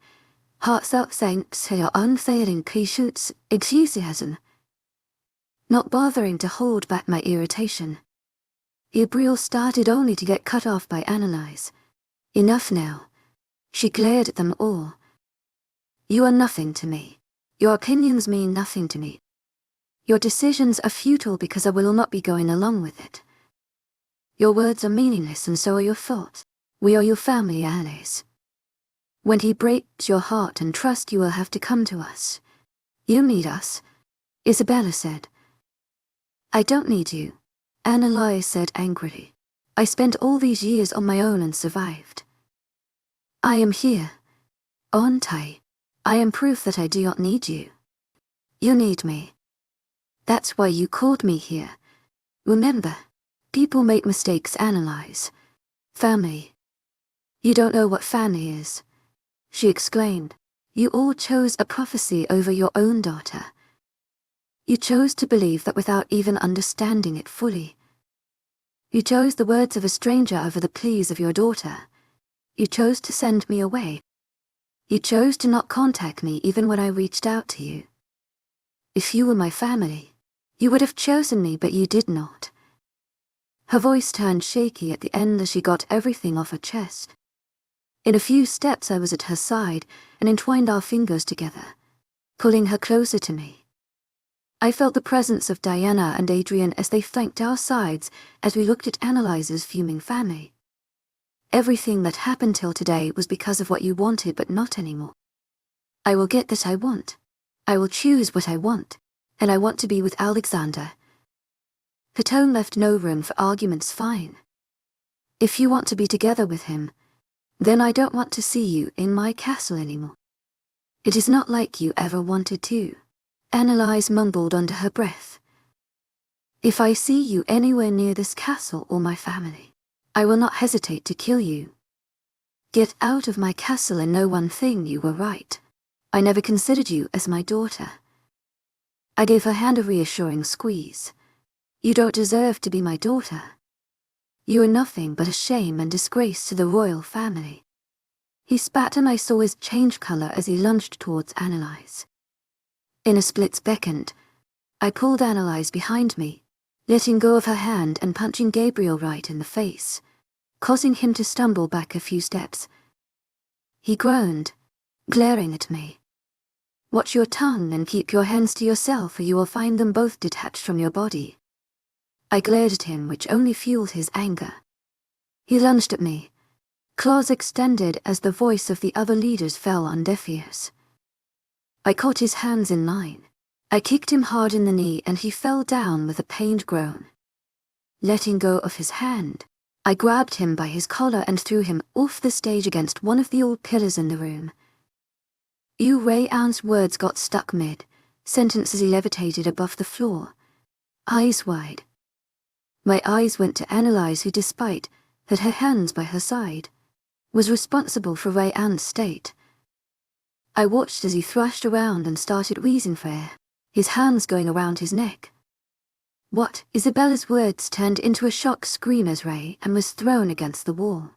heartfelt thanks for your unfailing patience, enthusiasm. Not bothering to hold back my irritation. Gabriel started only to get cut off by Annalise. Enough now. She glared at them all. You are nothing to me. Your opinions mean nothing to me. Your decisions are futile because I will not be going along with it. Your words are meaningless and so are your thoughts. We are your family allies. When he breaks your heart and trust, you will have to come to us. You need us, Isabella said. I don't need you, Annalise said angrily. I spent all these years on my own and survived. I am here, aren't I? I am proof that I do not need you. You need me. That's why you called me here. Remember, people make mistakes, Annalise. Family. You don't know what family is, she exclaimed. You all chose a prophecy over your own daughter. You chose to believe that without even understanding it fully. You chose the words of a stranger over the pleas of your daughter. You chose to send me away. You chose to not contact me even when I reached out to you. If you were my family, you would have chosen me, but you did not. Her voice turned shaky at the end as she got everything off her chest. In a few steps I was at her side and entwined our fingers together, pulling her closer to me. I felt the presence of Diana and Adrian as they flanked our sides as we looked at Annalise's fuming family. Everything that happened till today was because of what you wanted, but not anymore. I will get that I want. I will choose what I want, and I want to be with Alexander. Her tone left no room for arguments. Fine. If you want to be together with him, then I don't want to see you in my castle anymore. It is not like you ever wanted to, Annalise mumbled under her breath. If I see you anywhere near this castle or my family, I will not hesitate to kill you. Get out of my castle and know one thing, you were right. I never considered you as my daughter. I gave her hand a reassuring squeeze. You don't deserve to be my daughter. You are nothing but a shame and disgrace to the royal family. He spat and I saw his change color as he lunged towards Annalise. In a split second, I pulled Annalise behind me, letting go of her hand and punching Gabriel right in the face, causing him to stumble back a few steps. He groaned, glaring at me. Watch your tongue and keep your hands to yourself, or you will find them both detached from your body. I glared at him, which only fueled his anger. He lunged at me, claws extended as the voice of the other leaders fell on deaf ears. I caught his hands in mine. I kicked him hard in the knee and he fell down with a pained groan. Letting go of his hand, I grabbed him by his collar and threw him off the stage against one of the old pillars in the room. Ray-Ann's words got stuck mid-sentence as he levitated above the floor, eyes wide. My eyes went to Annalise, who, despite had her hands by her side, was responsible for Ray-Ann's state. I watched as he thrashed around and started wheezing for air, his hands going around his neck. What? Isabella's words turned into a shocked scream as Ray-Ann was thrown against the wall.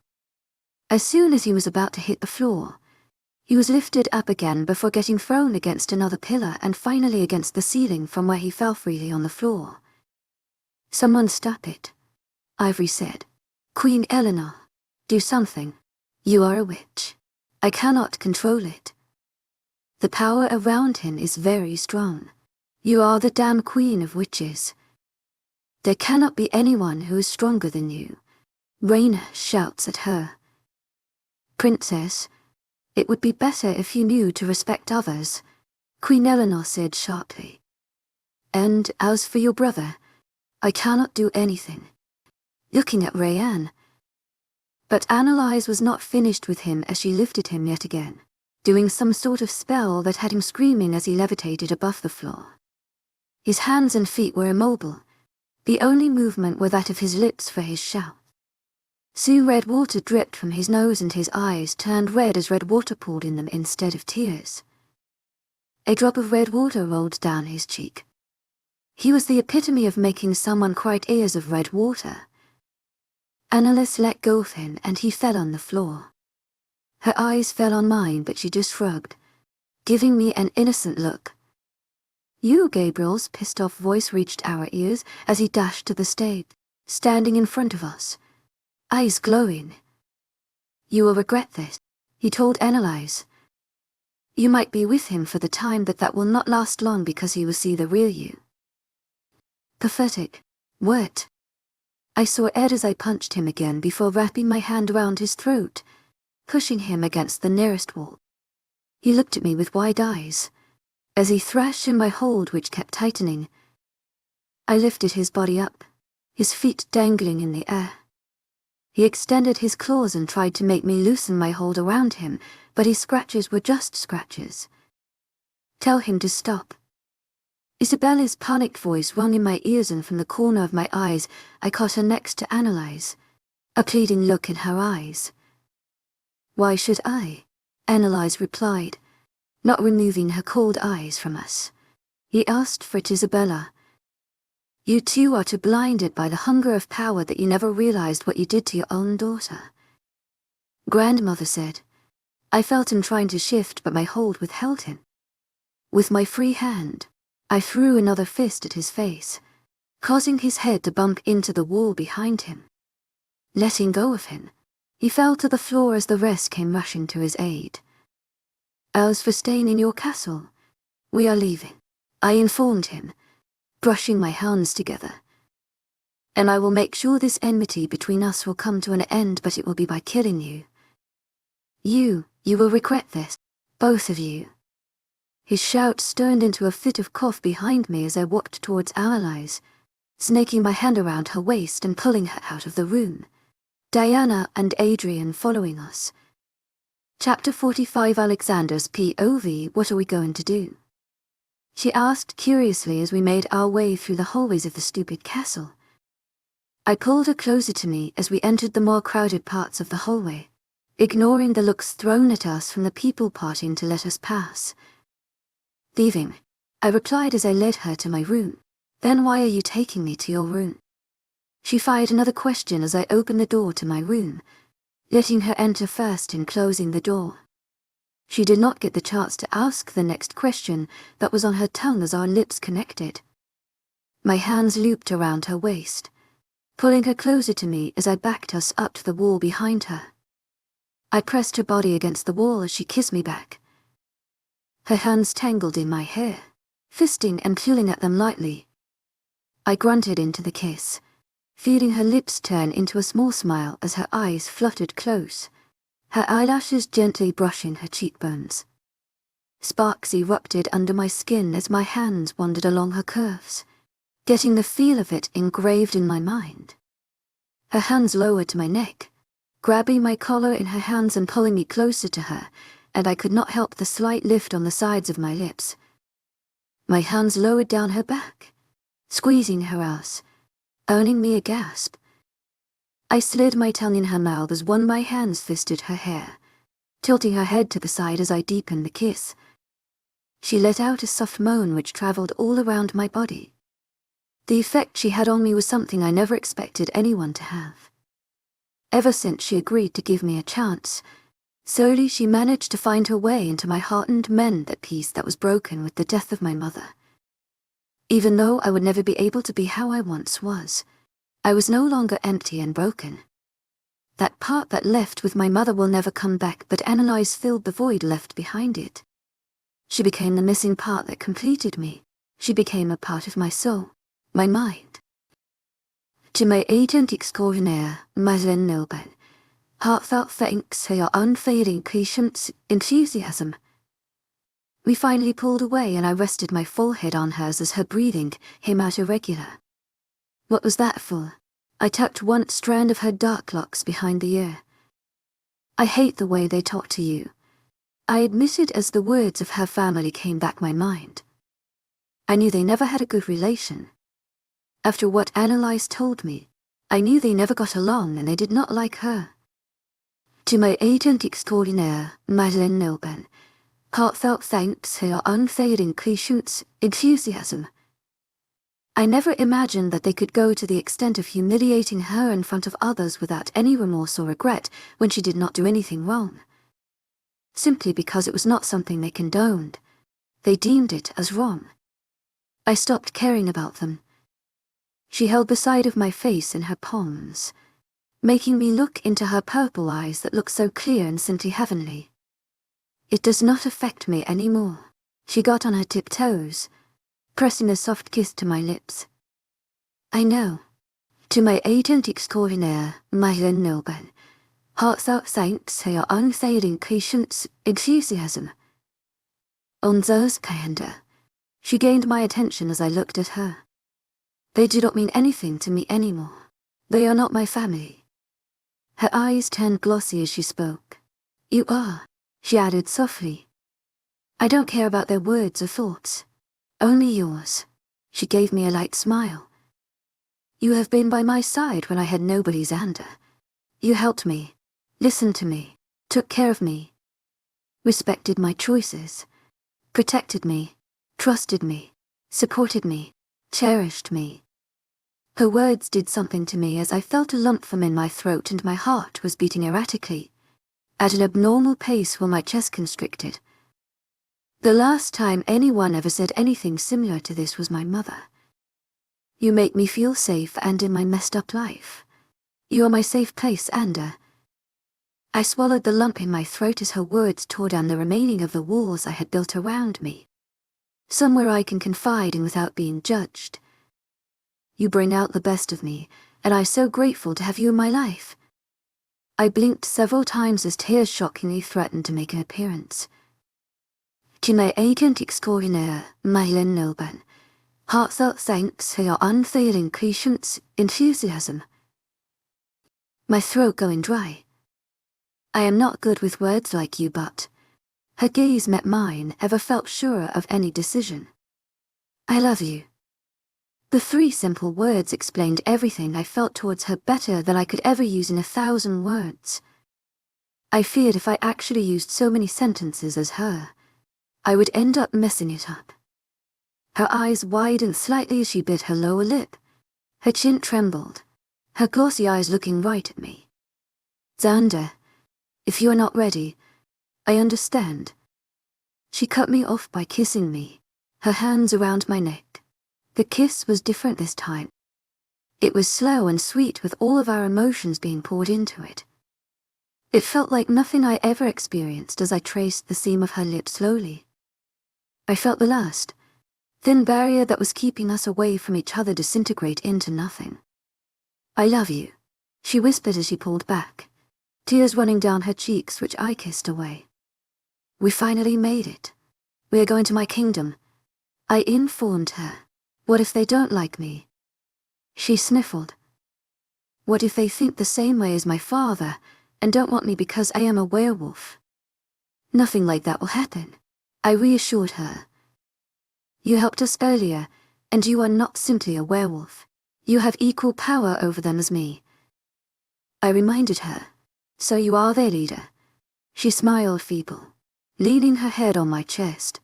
As soon as he was about to hit the floor, he was lifted up again before getting thrown against another pillar and finally against the ceiling, from where he fell freely on the floor. Someone stop it, Ivory said. Queen Eleanor, do something. You are a witch. I cannot control it. The power around him is very strong. You are the damn queen of witches. There cannot be anyone who is stronger than you. Raina shouts at her. Princess, it would be better if you knew to respect others, Queen Eleanor said sharply. And as for your brother, I cannot do anything. Looking at Ray-Ann. But Annalise was not finished with him as she lifted him yet again, doing some sort of spell that had him screaming as he levitated above the floor. His hands and feet were immobile. The only movement were that of his lips for his shout. Soon red water dripped from his nose and his eyes turned red as red water poured in them instead of tears. A drop of red water rolled down his cheek. He was the epitome of making someone cry tears of red water. Annalise let go of him and he fell on the floor. Her eyes fell on mine, but she just shrugged, giving me an innocent look. You, Gabriel's pissed-off voice reached our ears as he dashed to the stage, standing in front of us, eyes glowing. You will regret this, he told Annalise. You might be with him for the time, but that will not last long because he will see the real you. Pathetic. What? I saw Ed as I punched him again before wrapping my hand around his throat, pushing him against the nearest wall. He looked at me with wide eyes, as he thrashed in my hold which kept tightening. I lifted his body up, his feet dangling in the air. He extended his claws and tried to make me loosen my hold around him, but his scratches were just scratches. Tell him to stop. Isabella's panicked voice rang in my ears, and from the corner of my eyes I caught her next to Annalise, a pleading look in her eyes. Why should I? Annalise replied, not removing her cold eyes from us. He asked for it, Isabella. You too are too blinded by the hunger of power that you never realized what you did to your own daughter. Grandmother said. I felt him trying to shift, but my hold withheld him. With my free hand, I threw another fist at his face, causing his head to bump into the wall behind him. Letting go of him, he fell to the floor as the rest came rushing to his aid. As for staying in your castle, we are leaving, I informed him, brushing my hands together. And I will make sure this enmity between us will come to an end, but it will be by killing you. You will regret this, both of you. His shout turned into a fit of cough behind me as I walked towards Annalise, snaking my hand around her waist and pulling her out of the room, Diana and Adrian following us. Chapter 45, Alexander's POV. What are we going to do? She asked curiously as we made our way through the hallways of the stupid castle. I pulled her closer to me as we entered the more crowded parts of the hallway, ignoring the looks thrown at us from the people parting to let us pass. Leaving, I replied as I led her to my room. Then why are you taking me to your room? She fired another question as I opened the door to my room, letting her enter first and closing the door. She did not get the chance to ask the next question that was on her tongue as our lips connected. My hands looped around her waist, pulling her closer to me as I backed us up to the wall behind her. I pressed her body against the wall as she kissed me back. Her hands tangled in my hair, fisting and pulling at them lightly. I grunted into the kiss, feeling her lips turn into a small smile as her eyes fluttered close, her eyelashes gently brushing her cheekbones. Sparks erupted under my skin as my hands wandered along her curves, getting the feel of it engraved in my mind. Her hands lowered to my neck, grabbing my collar in her hands and pulling me closer to her, and I could not help the slight lift on the sides of my lips. My hands lowered down her back, squeezing her ass, earning me a gasp. I slid my tongue in her mouth as one of my hands fisted her hair, tilting her head to the side as I deepened the kiss. She let out a soft moan which traveled all around my body. The effect she had on me was something I never expected anyone to have. Ever since she agreed to give me a chance, slowly she managed to find her way into my heart and mend that piece that was broken with the death of my mother. Even though I would never be able to be how I once was, I was no longer empty and broken. That part that left with my mother will never come back, but Annalise filled the void left behind it. She became the missing part that completed me. She became a part of my soul, my mind. To my agent extraordinaire, Madeleine Nilben, heartfelt thanks for your unfailing patience, enthusiasm. We finally pulled away and I rested my forehead on hers as her breathing came out irregular. What was that for? I tucked one strand of her dark locks behind the ear. I hate the way they talk to you, I admitted as the words of her family came back my mind. I knew they never had a good relation. After what Annalise told me, I knew they never got along and they did not like her. To my agent extraordinaire, Madeleine Nilben, heartfelt thanks for your unfailing patience, enthusiasm. I never imagined that they could go to the extent of humiliating her in front of others without any remorse or regret when she did not do anything wrong. Simply because it was not something they condoned, they deemed it as wrong. I stopped caring about them. She held the side of my face in her palms, making me look into her purple eyes that looked so clear and simply heavenly. It does not affect me anymore. She got on her tiptoes, pressing a soft kiss to my lips. I know. To my agent extraordinaire, Myron Noble, heartfelt thanks for your unfailing patience, enthusiasm. On those calendar, she gained my attention as I looked at her. They do not mean anything to me anymore. They are not my family. Her eyes turned glossy as she spoke. You are, she added softly. I don't care about their words or thoughts. Only yours. She gave me a light smile. You have been by my side when I had nobody, Xander. You helped me, listened to me, took care of me, respected my choices, protected me, trusted me, supported me, cherished me. Her words did something to me as I felt a lump form in my throat and my heart was beating erratically, at an abnormal pace while my chest constricted. The last time anyone ever said anything similar to this was my mother. You make me feel safe and in my messed up life. You are my safe place, Xander. I swallowed the lump in my throat as her words tore down the remaining of the walls I had built around me. Somewhere I can confide in without being judged. You bring out the best of me, and I'm so grateful to have you in my life. I blinked several times as tears shockingly threatened to make an appearance. To my agent extraordinaire, Myron Noble, heartfelt thanks for your unfailing patience, enthusiasm. My throat going dry. I am not good with words like you, but her gaze met mine, ever felt surer of any decision. I love you. The 3 simple words explained everything I felt towards her better than I could ever use in 1,000 words. I feared if I actually used so many sentences as her, I would end up messing it up. Her eyes widened slightly as she bit her lower lip. Her chin trembled, her glossy eyes looking right at me. Xander, if you are not ready, I understand. She cut me off by kissing me, her hands around my neck. The kiss was different this time. It was slow and sweet with all of our emotions being poured into it. It felt like nothing I ever experienced as I traced the seam of her lips slowly. I felt the last, thin barrier that was keeping us away from each other disintegrate into nothing. I love you, she whispered as she pulled back, tears running down her cheeks which I kissed away. We finally made it. We are going to my kingdom. I informed her. What if they don't like me? She sniffled. What if they think the same way as my father and don't want me because I am a werewolf? Nothing like that will happen, I reassured her. You helped us earlier, and you are not simply a werewolf. You have equal power over them as me. I reminded her. So you are their leader. She smiled feeble, leaning her head on my chest.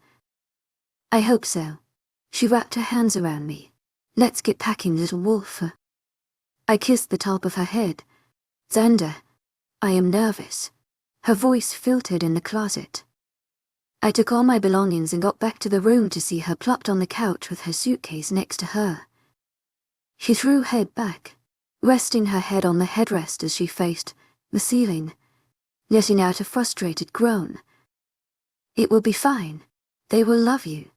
I hope so. She wrapped her hands around me. Let's get packing, little wolf. I kissed the top of her head. Xander, I am nervous. Her voice filtered in the closet. I took all my belongings and got back to the room to see her plopped on the couch with her suitcase next to her. She threw her head back, resting her head on the headrest as she faced the ceiling, letting out a frustrated groan. It will be fine. They will love you.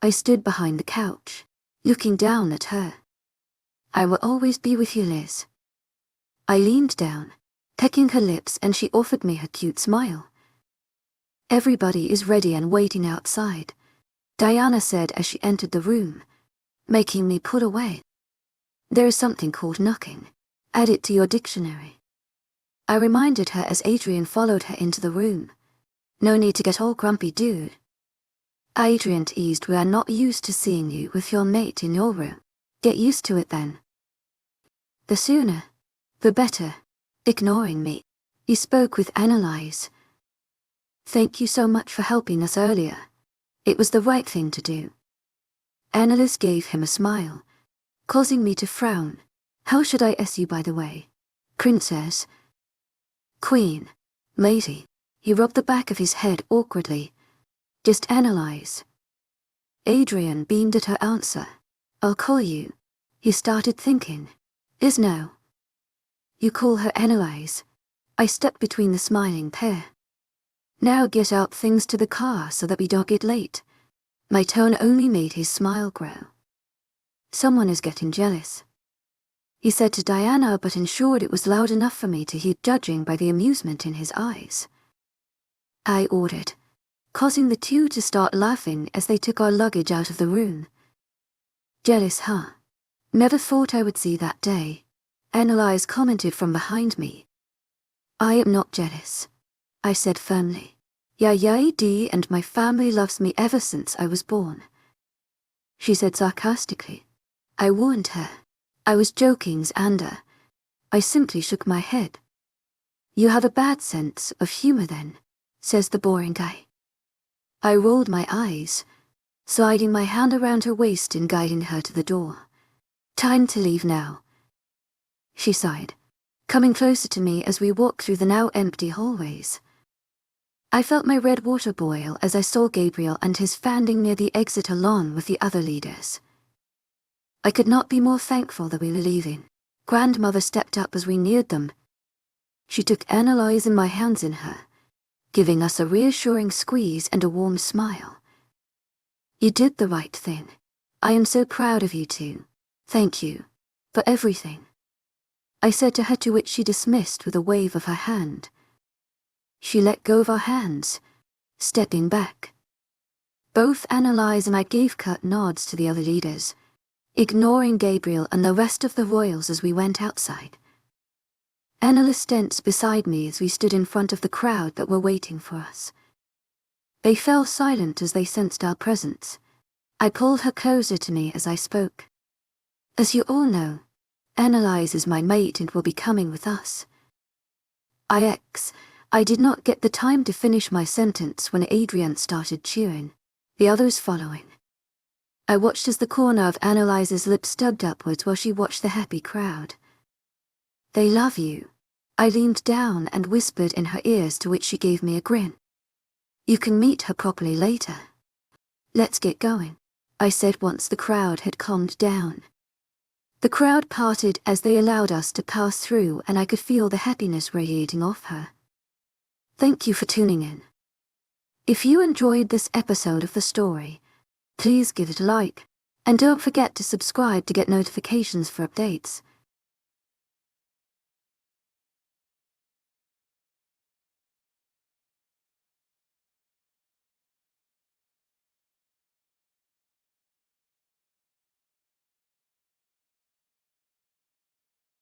I stood behind the couch, looking down at her. I will always be with you, Liz. I leaned down, pecking her lips, and she offered me her cute smile. Everybody is ready and waiting outside, Diana said as she entered the room, making me pull away. There is something called knocking. Add it to your dictionary. I reminded her as Adrian followed her into the room. No need to get all grumpy, dude. Adrian teased, we are not used to seeing you with your mate in your room. Get used to it then. The sooner, the better. Ignoring me, he spoke with analyze. Thank you so much for helping us earlier. It was the right thing to do. Annalise gave him a smile, causing me to frown. How should I ask you, by the way? Princess? Queen? Lady? He rubbed the back of his head awkwardly. Just analyze. Adrian beamed at her answer. I'll call you. He started thinking. Is no. You call her analyze. I stepped between the smiling pair. Now get out things to the car so that we don't get late. My tone only made his smile grow. Someone is getting jealous, he said to Diana, but ensured it was loud enough for me to hear, judging by the amusement in his eyes. I ordered, causing the two to start laughing as they took our luggage out of the room. Jealous, huh? Never thought I would see that day, Annalise commented from behind me. I am not jealous, I said firmly. Yeah, and my family loves me ever since I was born, she said sarcastically. I warned her. I was joking, Xander. I simply shook my head. You have a bad sense of humor then, says the boring guy. I rolled my eyes, sliding my hand around her waist and guiding her to the door. Time to leave now, she sighed, coming closer to me as we walked through the now empty hallways. I felt my red water boil as I saw Gabriel and his standing near the exit along with the other leaders. I could not be more thankful that we were leaving. Grandmother stepped up as we neared them. She took Annalise and my hands in her, giving us a reassuring squeeze and a warm smile. You did the right thing. I am so proud of you two. Thank you for everything, I said to her, to which she dismissed with a wave of her hand. She let go of our hands, stepping back. Both Annalise and I gave curt nods to the other leaders, ignoring Gabriel and the rest of the royals as we went outside. Annalise danced beside me as we stood in front of the crowd that were waiting for us. They fell silent as they sensed our presence. I pulled her closer to me as I spoke. As you all know, Annalise is my mate and will be coming with us. I did not get the time to finish my sentence when Adrian started cheering, the others following. I watched as the corner of Annalise's lips stubbed upwards while she watched the happy crowd. They love you. I leaned down and whispered in her ears, to which she gave me a grin. You can meet her properly later. Let's get going, I said once the crowd had calmed down. The crowd parted as they allowed us to pass through, and I could feel the happiness radiating off her. Thank you for tuning in. If you enjoyed this episode of the story, please give it a like, and don't forget to subscribe to get notifications for updates.